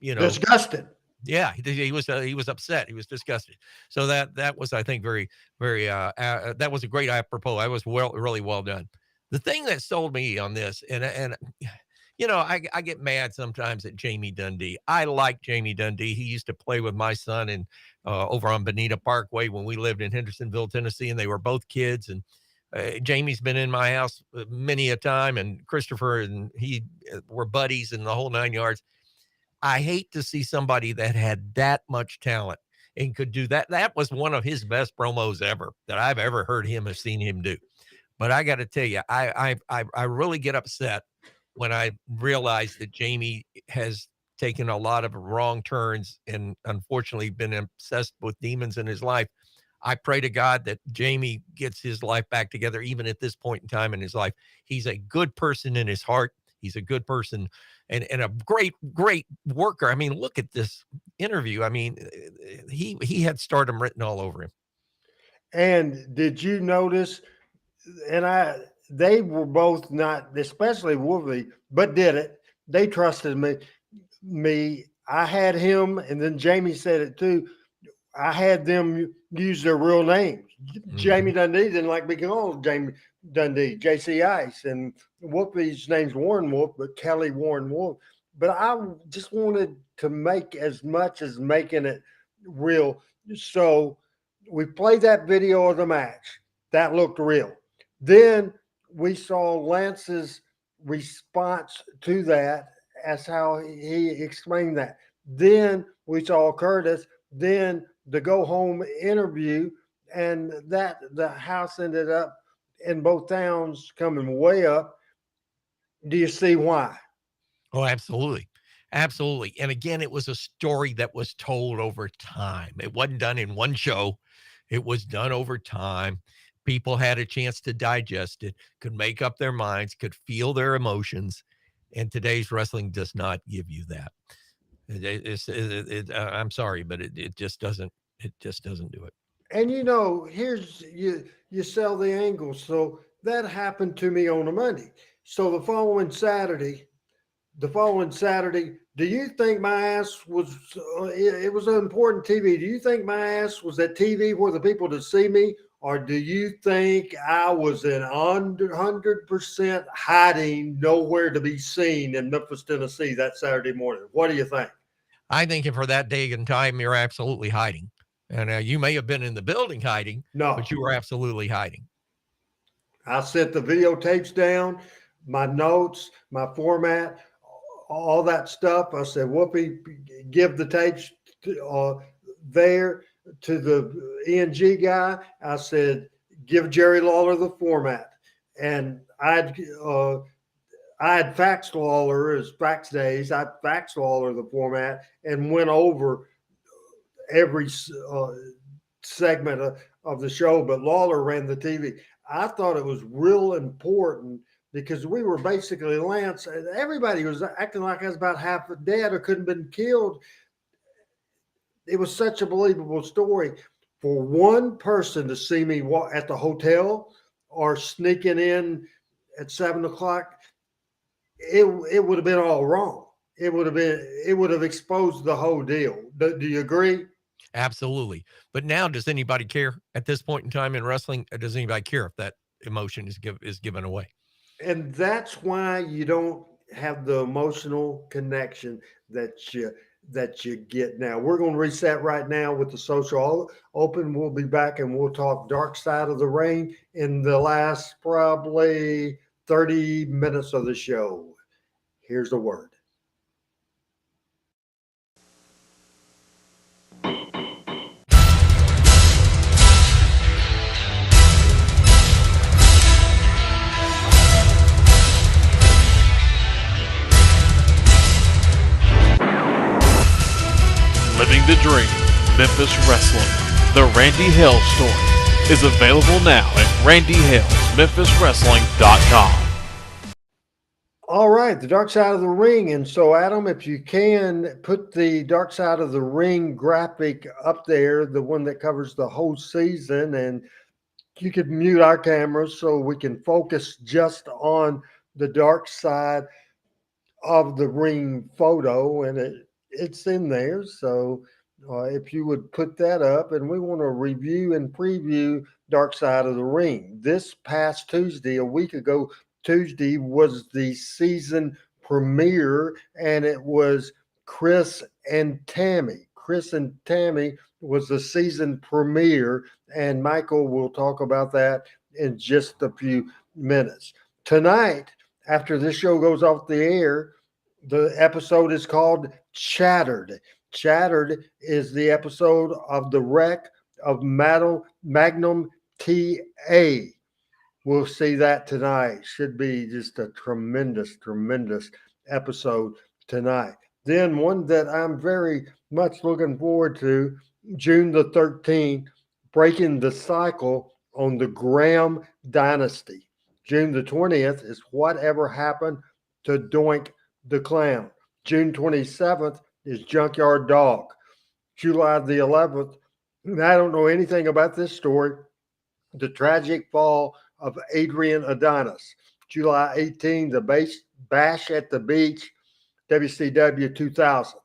you know, disgusted. Yeah, he was upset. He was disgusted. So that was, I think, very, very. That was a great apropos. I was really well done. The thing that sold me on this, and you know, I get mad sometimes at Jamie Dundee. I like Jamie Dundee. He used to play with my son and over on Bonita Parkway when we lived in Hendersonville, Tennessee, and they were both kids. And Jamie's been in my house many a time, and Christopher and he were buddies in the whole 9 yards. I hate to see somebody that had that much talent and could do that. That was one of his best promos ever that I've ever heard him or seen him do. But I got to tell you, I really get upset when I realize that Jamie has taken a lot of wrong turns and unfortunately been obsessed with demons in his life. I pray to God that Jamie gets his life back together, even at this point in time in his life. He's a good person in his heart. He's a good person. and a great worker. I mean, look at this interview. I mean, he had stardom written all over him. And did you notice? And they were both not, especially Wolverine, but did it. They trusted me. I had him, and then Jamie said it too. I had them use their real names. Mm-hmm. Jamie Dundee didn't like being called Jamie Dundee, JC Ice, and Wolfie's name's Warren Wolf, but Kelly Warren Wolf. But I just wanted to make as much as making it real. So we played that video of the match. That looked real. Then we saw Lance's response to that as how he explained that. Then we saw Curtis. Then the go home interview, and that the house ended up in both towns coming way up. Do you see why? Oh, absolutely. Absolutely. And again, it was a story that was told over time. It wasn't done in one show. It was done over time. People had a chance to digest it, could make up their minds, could feel their emotions. And today's wrestling does not give you that. I'm sorry, but it just doesn't. It just doesn't do it. And here's you sell the angle. So that happened to me on a Monday. So the following Saturday, do you think my ass was? It was important TV. Do you think my ass was at TV for the people to see me, or do you think I was in 100% hiding, nowhere to be seen in Memphis, Tennessee that Saturday morning? What do you think? I think for that day and time, you're absolutely hiding. And you may have been in the building hiding, but you were absolutely hiding. I set the videotapes down, my notes, my format, all that stuff. I said, Whoopi, give the tapes there to the ENG guy. I said, give Jerry Lawler the format. And I had faxed Lawler as fax days. I faxed Lawler the format and went over every segment of the show, but Lawler ran the TV. I thought it was real important because we were basically Lance. Everybody was acting like I was about half dead or couldn't have been killed. It was such a believable story. For one person to see me at the hotel or sneaking in at 7 o'clock, it would have been all wrong. It would have exposed the whole deal. Do you agree? Absolutely. But now, does anybody care at this point in time in wrestling? Does anybody care if that emotion is given away? And that's why you don't have the emotional connection that you get now. We're going to reset right now with the social open. We'll be back and we'll talk Dark Side of the Ring in the last probably 30 minutes of the show. Here's the word. Living the Dream, Memphis Wrestling, The Randy Hale Story, is available now at randyhalesmemphiswrestling.com. All right, the Dark Side of the Ring. And so, Adam, if you can, put the Dark Side of the Ring graphic up there, the one that covers the whole season, and you could mute our cameras so we can focus just on the Dark Side of the Ring photo, and it's in there. So if you would put that up, and we want to review and preview Dark Side of the Ring. This past Tuesday, a week ago Tuesday, was the season premiere, and it was Chris and Tammy. Chris and Tammy was the season premiere, and Michael will talk about that in just a few minutes. Tonight, after this show goes off the air, the episode is called Shattered. Shattered is the episode of the wreck of Magnum TA. We'll see that tonight. Should be just a tremendous, tremendous episode tonight. Then one that I'm very much looking forward to, June the 13th, Breaking the Cycle on the Graham Dynasty. June the 20th is Whatever Happened to Doink the Clown. June 27th is Junkyard Dog. July the 11th, and I don't know anything about this story, the tragic fall of Adrian Adonis. July 18th, the Bash at the Beach, WCW 2000.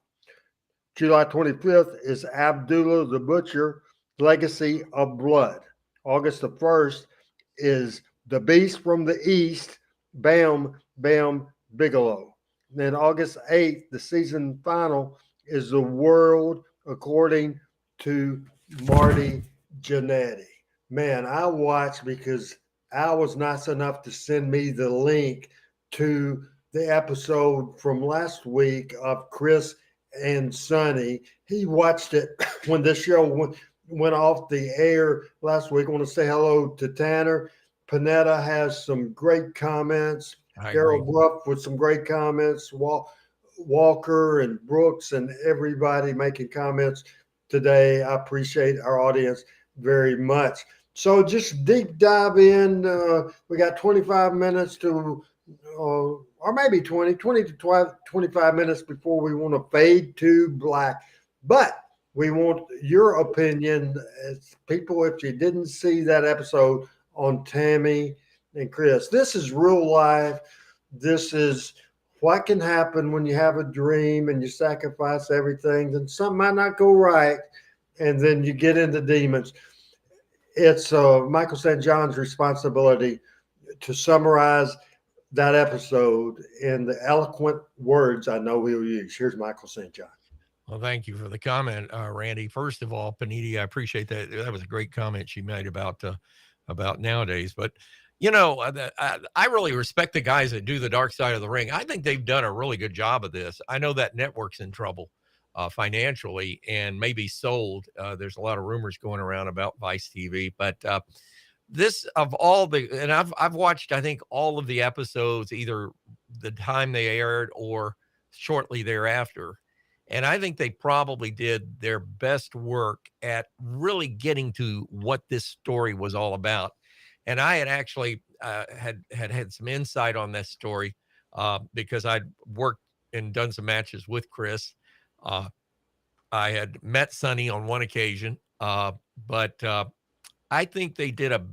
July 25th is Abdullah the Butcher, Legacy of Blood. August the 1st is The Beast from the East, Bam Bam Bigelow. Then August 8th, the season final is The World According to Marty Jannetty. Man, I watched because Al was nice enough to send me the link to the episode from last week of Chris and Sonny. He watched it when this show went off the air last week. I want to say hello to Tanner. Panetta has some great comments. Daryl Bluff with some great comments. Walker and Brooks and everybody making comments today. I appreciate our audience very much. So just deep dive in. We got 25 minutes to, or maybe 20 to 25 minutes before we want to fade to black. But we want your opinion as people, if you didn't see that episode on Tammy and Chris. This is real life. This is what can happen when you have a dream and you sacrifice everything, then something might not go right, and then you get into demons. It's Michael St. John's responsibility to summarize that episode in the eloquent words I know he'll use. Here's Michael St. John. Well, thank you for the comment, Randy. First of all, Paniti, I appreciate that. That was a great comment she made about nowadays. But, you know, I really respect the guys that do the dark side of the ring. I think they've done a really good job of this. I know that network's in trouble financially and maybe sold. There's a lot of rumors going around about Vice TV, but this of all the, and I've watched, I think, all of the episodes, either the time they aired or shortly thereafter. And I think they probably did their best work at really getting to what this story was all about. And I had actually had some insight on this story because I'd worked and done some matches with Chris. I had met Sonny on one occasion, but I think they did a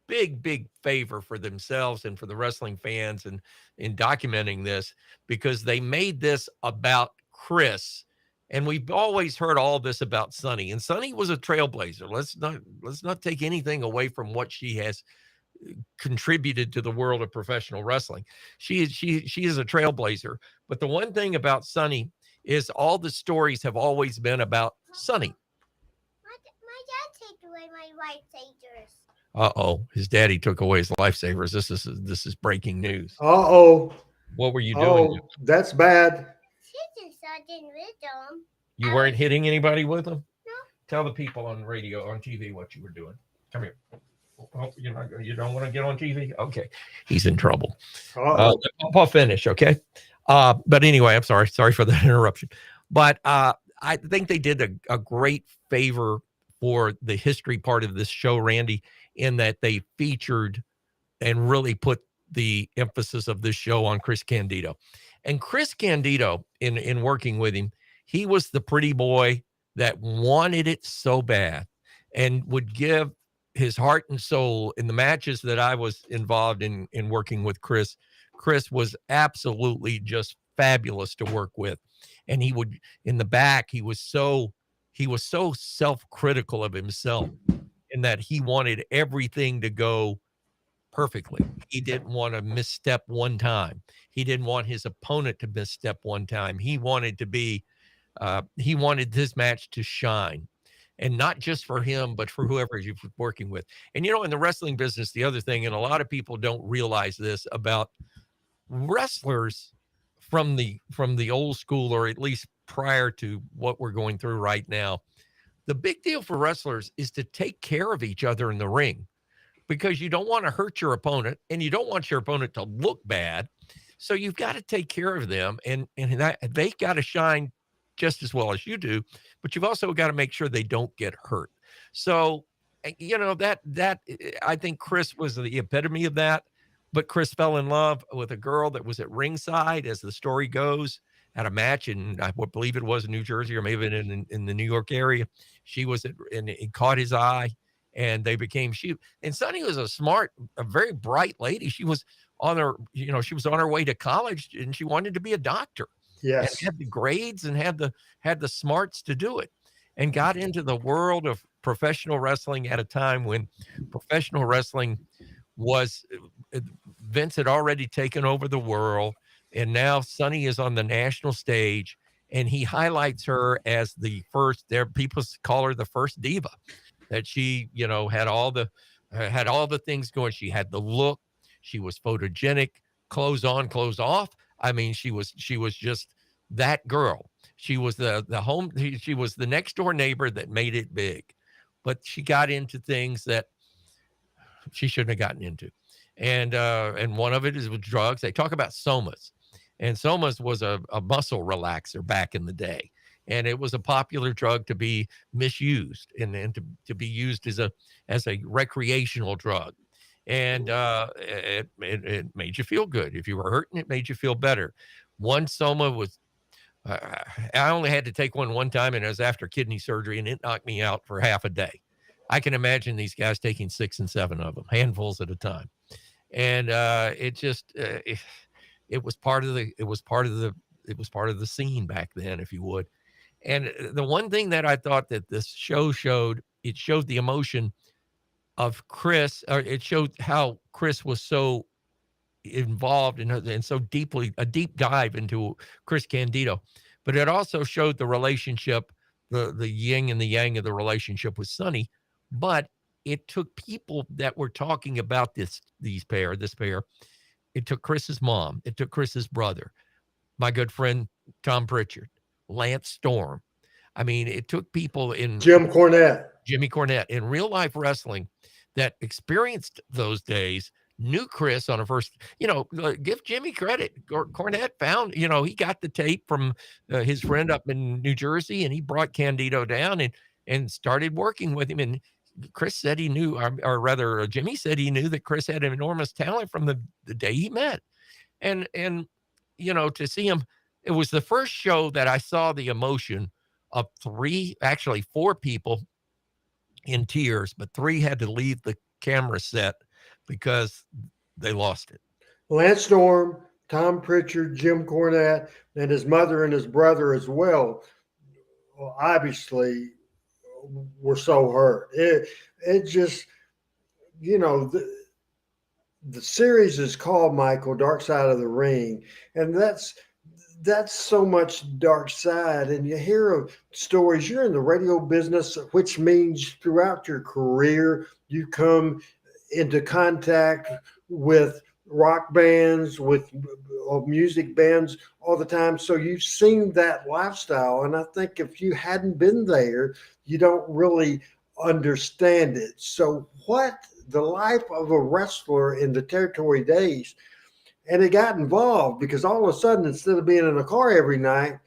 big favor for themselves and for the wrestling fans and in documenting this, because they made this about Chris. And we've always heard all this about Sonny, and Sonny was a trailblazer. Let's not take anything away from what she has contributed to the world of professional wrestling. She is a trailblazer. But the one thing about Sonny is all the stories have always been about Sonny. My dad took away my lifesavers. Uh-oh, his daddy took away his lifesavers. This is breaking news. Uh-oh. What were you doing? Oh, that's bad. I didn't with them. You weren't hitting anybody with them? No. Tell the people on radio, on TV, what you were doing. Come here. Oh, you don't want to get on TV? Okay. He's in trouble. I'll finish, okay? But anyway, I'm sorry. Sorry for that interruption. But I think they did a great favor for the history part of this show, Randy, in that they featured and really put the emphasis of this show on Chris Candido. And Chris Candido, in working with him, he was the pretty boy that wanted it so bad and would give his heart and soul in the matches that I was involved in working with Chris. Chris was absolutely just fabulous to work with. And he would, in the back, he was so self-critical of himself in that he wanted everything to go perfectly. He didn't want to misstep one time. He didn't want his opponent to misstep one time. He wanted to be, he wanted this match to shine, and not just for him, but for whoever he's working with. And, you know, in the wrestling business, the other thing, and a lot of people don't realize this about wrestlers from the old school, or at least prior to what we're going through right now, the big deal for wrestlers is to take care of each other in the ring, because you don't want to hurt your opponent and you don't want your opponent to look bad. So you've got to take care of them, and they got to shine just as well as you do, but you've also got to make sure they don't get hurt. So, you know, that I think Chris was the epitome of that. But Chris fell in love with a girl that was at ringside, as the story goes, at a match in, I believe it was in New Jersey or maybe in the New York area. She was and it caught his eye, and they became and Sunny was a very bright lady. She was on her way to college, and she wanted to be a doctor. Yes. And had the grades and had the smarts to do it, and got into the world of professional wrestling at a time when professional wrestling was, Vince had already taken over the world, and now Sunny is on the national stage, and he highlights her as the first. There, people call her the first diva. That she, had all the things going. She had the look. She was photogenic. Clothes on, clothes off. I mean, she was just that girl. She was she was the next door neighbor that made it big, but she got into things that she shouldn't have gotten into. And one of it is with drugs. They talk about somas, and somas was a muscle relaxer back in the day. And it was a popular drug to be misused and to be used as a recreational drug. And it made you feel good. If you were hurting, it made you feel better. One soma was, I only had to take one time, and it was after kidney surgery, and it knocked me out for half a day. I can imagine these guys taking 6 and 7 of them, handfuls at a time. And it was part of the scene back then, if you would. And the one thing that I thought that this show showed, it showed the emotion of Chris, or it showed how Chris was so involved and so deeply, a deep dive into Chris Candido. But it also showed the relationship, the yin and the yang of the relationship with Sunny. But it took people that were talking about this pair. It took Chris's mom. It took Chris's brother, my good friend Tom Pritchard, Lance Storm. I mean, it took people in Jimmy Cornette in real life wrestling that experienced those days, knew Chris on a first, give Jimmy credit. Cornette found, he got the tape from his friend up in New Jersey, and he brought Candido down and started working with him. And Chris said he knew, or rather Jimmy said he knew that Chris had enormous talent from the day he met. And to see him, it was the first show that I saw the emotion of 4 people in tears, but 3 had to leave the camera set because they lost it. Lance Storm, Tom Pritchard, Jim Cornette, and his mother and his brother as well, obviously were so hurt. It just, the series is called, Michael, Dark Side of the Ring, and that's so much dark side. And you hear of stories. You're in the radio business, which means throughout your career you come into contact with rock bands, with music bands all the time. So you've seen that lifestyle. And I think if you hadn't been there, you don't really understand it. So what the life of a wrestler in the territory days, and it got involved because all of a sudden, instead of being in a car every night,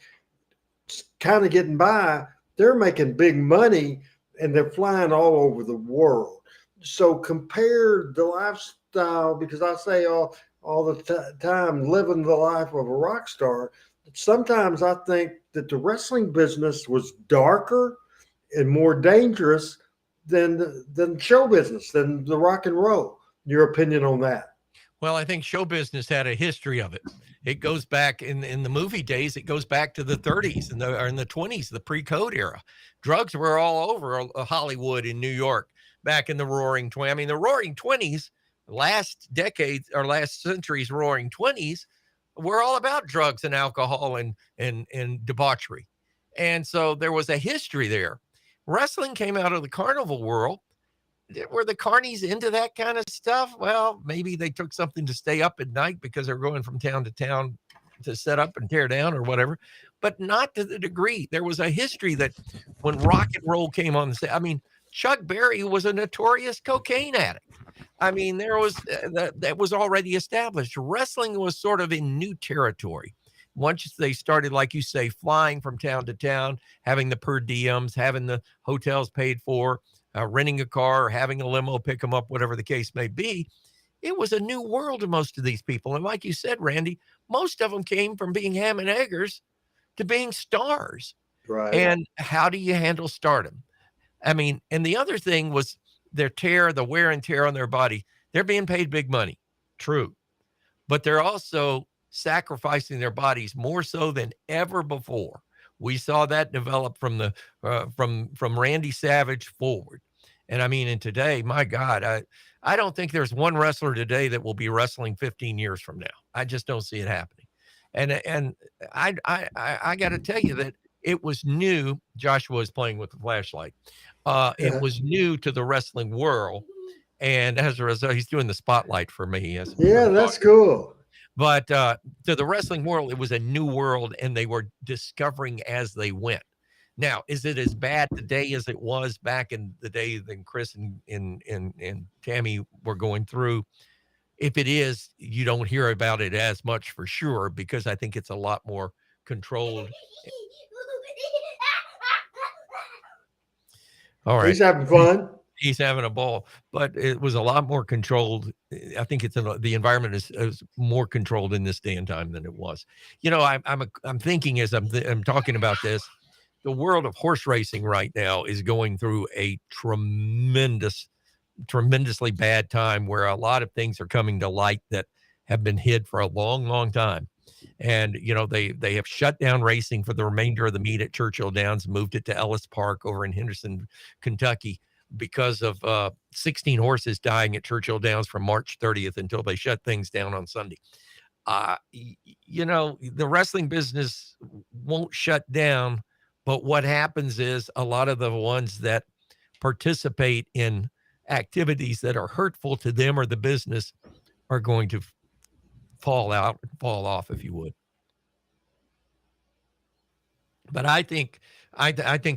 kind of getting by, they're making big money and they're flying all over the world. So compare the lifestyle, because I say all the time, living the life of a rock star. Sometimes I think that the wrestling business was darker and more dangerous than show business, than the rock and roll. Your opinion on that? Well, I think show business had a history of it. It goes back in the movie days. It goes back to the 30s and in the 20s, the pre-code era. Drugs were all over Hollywood in New York back in the Roaring 20s. I mean, the Roaring 20s, last decades or last century's Roaring 20s, were all about drugs and alcohol and debauchery. And so there was a history there. Wrestling came out of the carnival world. Were the carnies into that kind of stuff? Well, maybe they took something to stay up at night because they're going from town to town to set up and tear down or whatever, but not to the degree. There was a history that when rock and roll came on the scene, I mean, Chuck Berry was a notorious cocaine addict. I mean, there was that was already established. Wrestling was sort of in new territory. Once they started, like you say, flying from town to town, having the per diems, having the hotels paid for, renting a car or having a limo pick them up, whatever the case may be, It was a new world to most of these people. And like you said, Randy, most of them came from being ham and eggers to being stars. Right. And how do you handle stardom? I mean, and the other thing was the wear and tear on their body. They're being paid big money. True. But they're also sacrificing their bodies more so than ever before. We saw that develop from the from Randy Savage forward. And I mean, and today, my God, I don't think there's one wrestler today that will be wrestling 15 years from now. I just don't see it happening. And I got to tell you that it was new. Joshua is playing with the flashlight. It was new to the wrestling world. And as a result, he's doing the spotlight for me. Yeah, that's cool. But to the wrestling world, it was a new world, and they were discovering as they went. Now, is it as bad today as it was back in the day that Chris and Tammy were going through? If it is, you don't hear about it as much for sure, because I think it's a lot more controlled. All right. He's having fun. He's having a ball, but it was a lot more controlled. I think the environment is more controlled in this day and time than it was. You know, I'm thinking as I'm talking about this, the world of horse racing right now is going through a tremendously bad time, where a lot of things are coming to light that have been hid for a long, long time. And, you know, they have shut down racing for the remainder of the meet at Churchill Downs, moved it to Ellis Park over in Henderson, Kentucky, because of 16 horses dying at Churchill Downs from March 30th until they shut things down on Sunday. You know, the wrestling business won't shut down, but what happens is a lot of the ones that participate in activities that are hurtful to them or the business are going to fall off, if you would. But I think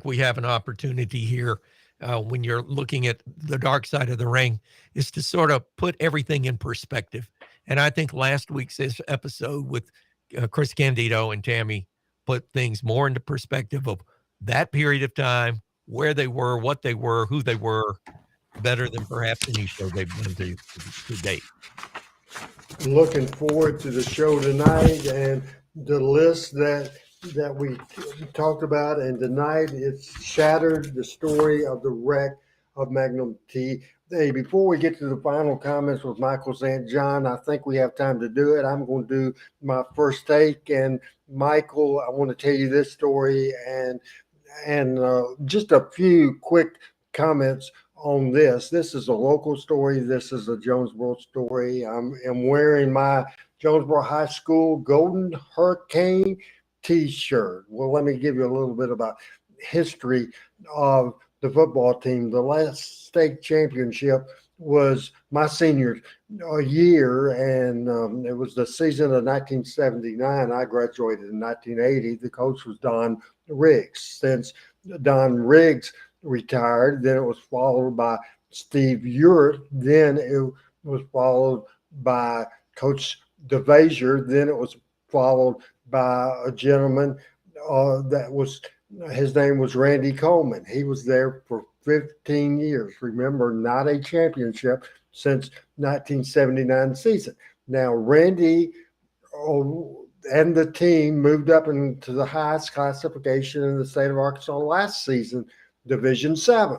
we have an opportunity here when you're looking at the dark side of the ring, is to sort of put everything in perspective. And I think last week's episode with Chris Candido and Tammy put things more into perspective of that period of time, where they were, what they were, who they were, better than perhaps any show they've done to date. Looking forward to the show tonight and the list that we talked about. And tonight it's Shattered, the story of the wreck of Magnum T. Hey, before we get to the final comments with Michael's Aunt John, I think we have time to do it. I'm going to do my first take. And Michael, I want to tell you this story and just a few quick comments on this. This is a local story. This is a Jonesboro story. I'm wearing my Jonesboro High School Golden Hurricane t-shirt. Well, let me give you a little bit about history of the football team. The last state championship was my senior year, and it was the season of 1979. I graduated in 1980. The coach was Don Riggs. Since Don Riggs retired, then it was followed by Steve Urick. Then it was followed by Coach DeVasier. Then it was followed by a gentleman his name was Randy Coleman. He was there for 15 years. Remember, not a championship since 1979 season. Now, Randy and the team moved up into the highest classification in the state of Arkansas last season, Division 7.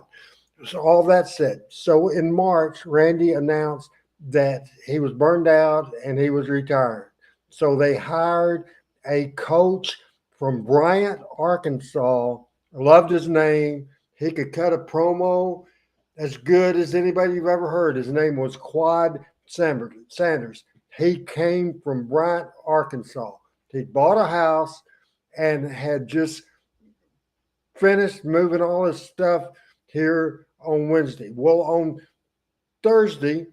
So all that said, so in March, Randy announced that he was burned out and he was retired. So they hired a coach from Bryant, Arkansas. Loved his name. He could cut a promo as good as anybody you've ever heard. His name was Quad Sanders. He came from Bryant, Arkansas. He bought a house and had just finished moving all his stuff here on Wednesday. Well, on Thursday,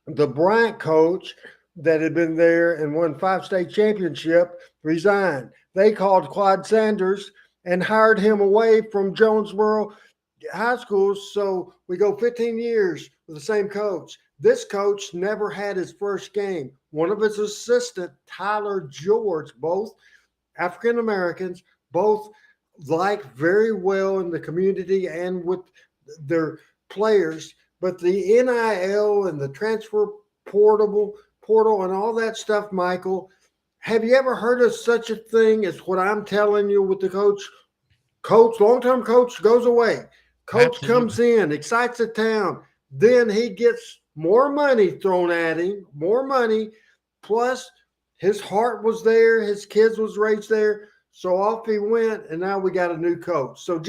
the Bryant coach that had been there and won 5 state championship resigned. They called Quad Sanders and hired him away from Jonesboro High School. So we go 15 years with the same coach. This coach never had his first game. One of his assistants, Tyler George, both African Americans, both liked very well in the community and with their players. But the NIL and the transfer portal and all that stuff, Michael. Have you ever heard of such a thing as what I'm telling you with the coach? Coach, long-term coach goes away. Coach Absolutely. comes in, excites the town. Then he gets more money thrown at him, more money. Plus, his heart was there. His kids was raised there. So off he went, and now we got a new coach. So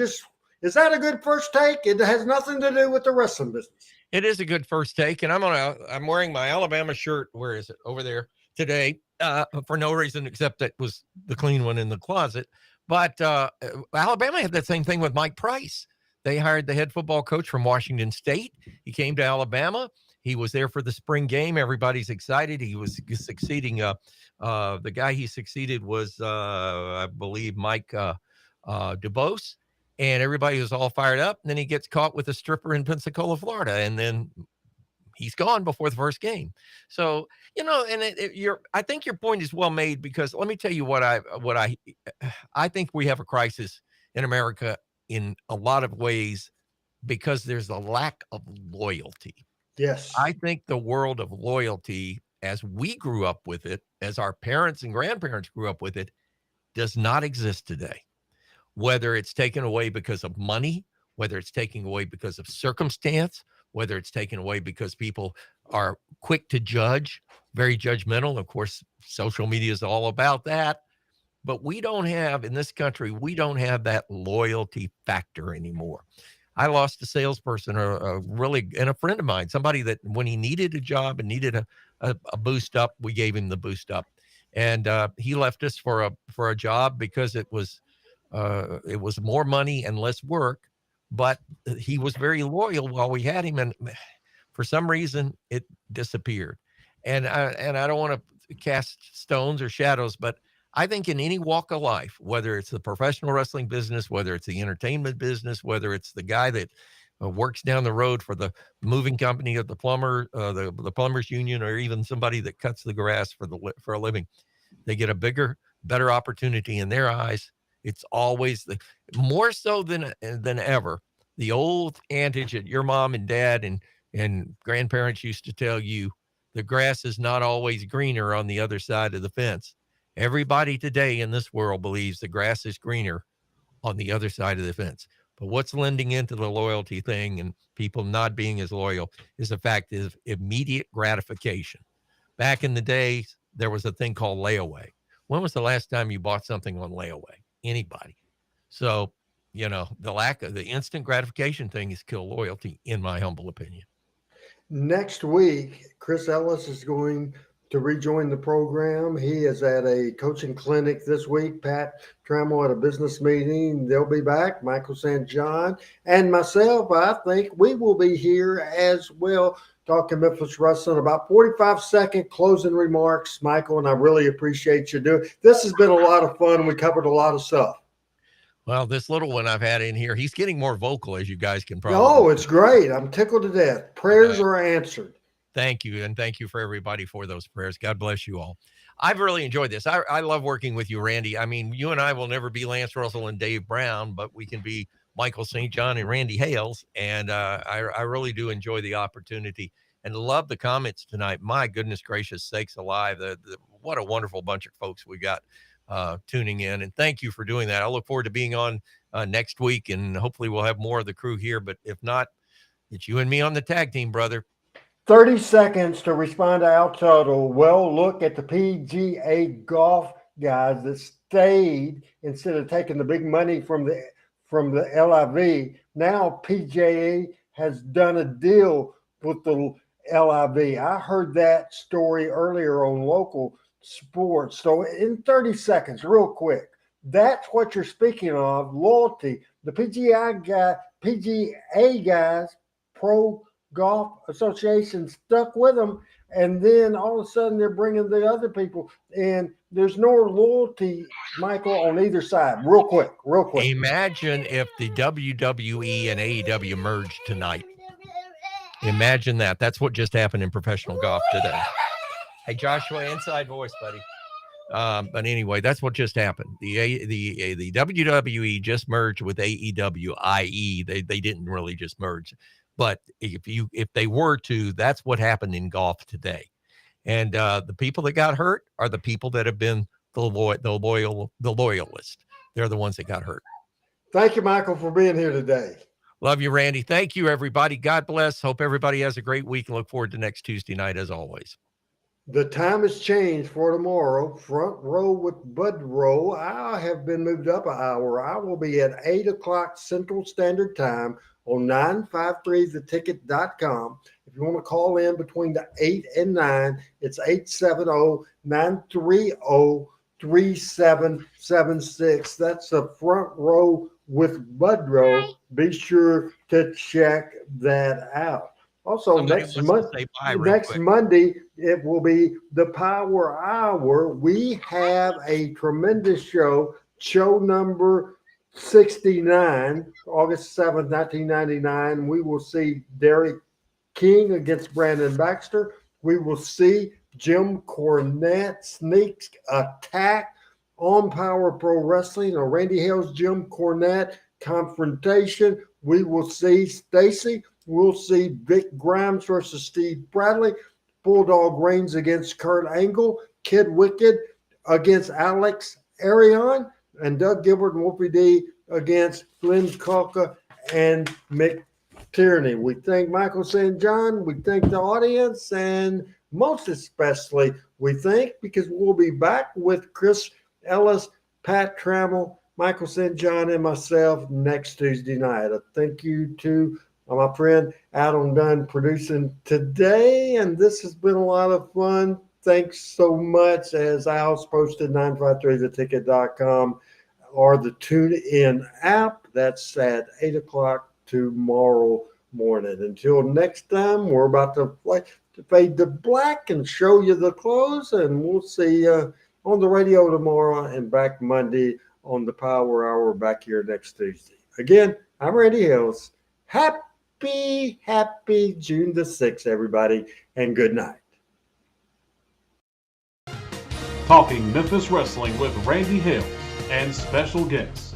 is that a good first take? It has nothing to do with the wrestling business. It is a good first take, and I'm wearing my Alabama shirt. Where is it? Over there today, for no reason except that was the clean one in the closet. But Alabama had that same thing with Mike Price. They hired the head football coach from Washington State. He came to Alabama. He was there for the spring game. Everybody's excited. He was succeeding. The guy he succeeded was, I believe, Mike DuBose. And everybody was all fired up. And then he gets caught with a stripper in Pensacola, Florida. And then he's gone before the first game. So, and I think your point is well made, because let me tell you what I think we have a crisis in America in a lot of ways because there's a lack of loyalty. Yes. I think the world of loyalty, as we grew up with it, as our parents and grandparents grew up with it, does not exist today. Whether it's taken away because of money, whether it's taken away because of circumstance, whether it's taken away because people are quick to judge, very judgmental. Of course, social media is all about that. But we don't have, in this country, we don't have that loyalty factor anymore. I lost a salesperson, and a friend of mine, somebody that when he needed a job and needed a boost up, we gave him the boost up. And he left us for a job because it was more money and less work, but he was very loyal while we had him. And for some reason it disappeared. And I don't want to cast stones or shadows, but I think in any walk of life, whether it's the professional wrestling business, whether it's the entertainment business, whether it's the guy that works down the road for the moving company of the plumber, the plumbers union, or even somebody that cuts the grass for a living, they get a bigger, better opportunity in their eyes. It's always more so than ever. The old adage that your mom and dad and grandparents used to tell you, the grass is not always greener on the other side of the fence. Everybody today in this world believes the grass is greener on the other side of the fence. But what's lending into the loyalty thing and people not being as loyal is the fact of immediate gratification. Back in the day, there was a thing called layaway. When was the last time you bought something on layaway? Anybody. So, the lack of the instant gratification thing is kill loyalty, in my humble opinion. Next week, Chris Ellis is going to rejoin the program. He is at a coaching clinic this week. Pat Trammell at a business meeting. They'll be back. Michael St. John and myself, I think we will be here as well, talking Memphis wrestling. About 45-second closing remarks, Michael, and I really appreciate you doing. This has been a lot of fun. We covered a lot of stuff. Well, this little one I've had in here, he's getting more vocal, as you guys can probably. Oh, it's great. I'm tickled to death. Prayers are answered. Thank you. And thank you for everybody for those prayers. God bless you all. I've really enjoyed this. I love working with you, Randy. I mean, you and I will never be Lance Russell and Dave Brown, but we can be Michael St. John and Randy Hales. And I really do enjoy the opportunity and love the comments tonight. My goodness gracious sakes alive. What a wonderful bunch of folks we got tuning in. And thank you for doing that. I look forward to being on next week, and hopefully we'll have more of the crew here. But if not, it's you and me on the tag team, brother. 30 seconds to respond to Al Tuttle. Well, look at the PGA golf guys that stayed instead of taking the big money from the LIV. Now PGA has done a deal with the LIV. I heard that story earlier on local sports. So in 30 seconds, real quick, that's what you're speaking of, loyalty. The PGA guys, Pro Golf Association, stuck with them, and then all of a sudden they're bringing the other people, and there's no loyalty, Michael, on either side. Real quick. Imagine if the WWE and AEW merged tonight. Imagine that. That's what just happened in professional golf today. Hey, Joshua, inside voice, buddy. But anyway, that's what just happened. The WWE just merged with AEW, i.e. they didn't really just merge. But if they were to, that's what happened in golf today. And the people that got hurt are the people that have been the loyalist. They're the ones that got hurt. Thank you, Michael, for being here today. Love you, Randy. Thank you, everybody. God bless. Hope everybody has a great week and look forward to next Tuesday night as always. The time has changed for tomorrow. Front row with Bud Row. I have been moved up an hour. I will be at 8 o'clock Central Standard Time on 953theticket.com. If you want to call in between the 8 and 9, it's 870-930-3776. That's the Front Row with Bud Row. Be sure to check that out. Also, next Monday, it will be the Power Hour. We have a tremendous show number 69, August 7th, 1999. We will see Derek King against Brandon Baxter. We will see Jim Cornette sneak attack on Power Pro Wrestling, or Randy Hale's Jim Cornette confrontation. We will see Stacy. We'll see Vic Grimes versus Steve Bradley. Bulldog Reigns against Kurt Angle. Kid Wicked against Alex Arion. And Doug Gilbert and Wolfie D against Glenn Kalka and Mick Tierney. We thank Michael St. John. We thank the audience. And most especially, we thank, because we'll be back with Chris Ellis, Pat Trammell, Michael St. John, and myself next Tuesday night. A thank you to my friend Adam Dunn producing today, and this has been a lot of fun. Thanks so much. As Al's posted, 953theticket.com or the TuneIn app. That's at 8 o'clock tomorrow morning. Until next time, we're about to fade to black and show you the clothes, and we'll see you on the radio tomorrow and back Monday on the Power Hour back here next Tuesday. Again, I'm Randy Hills. Happy June the 6th, everybody, and good night. Talking Memphis Wrestling with Randy Hills and special guests.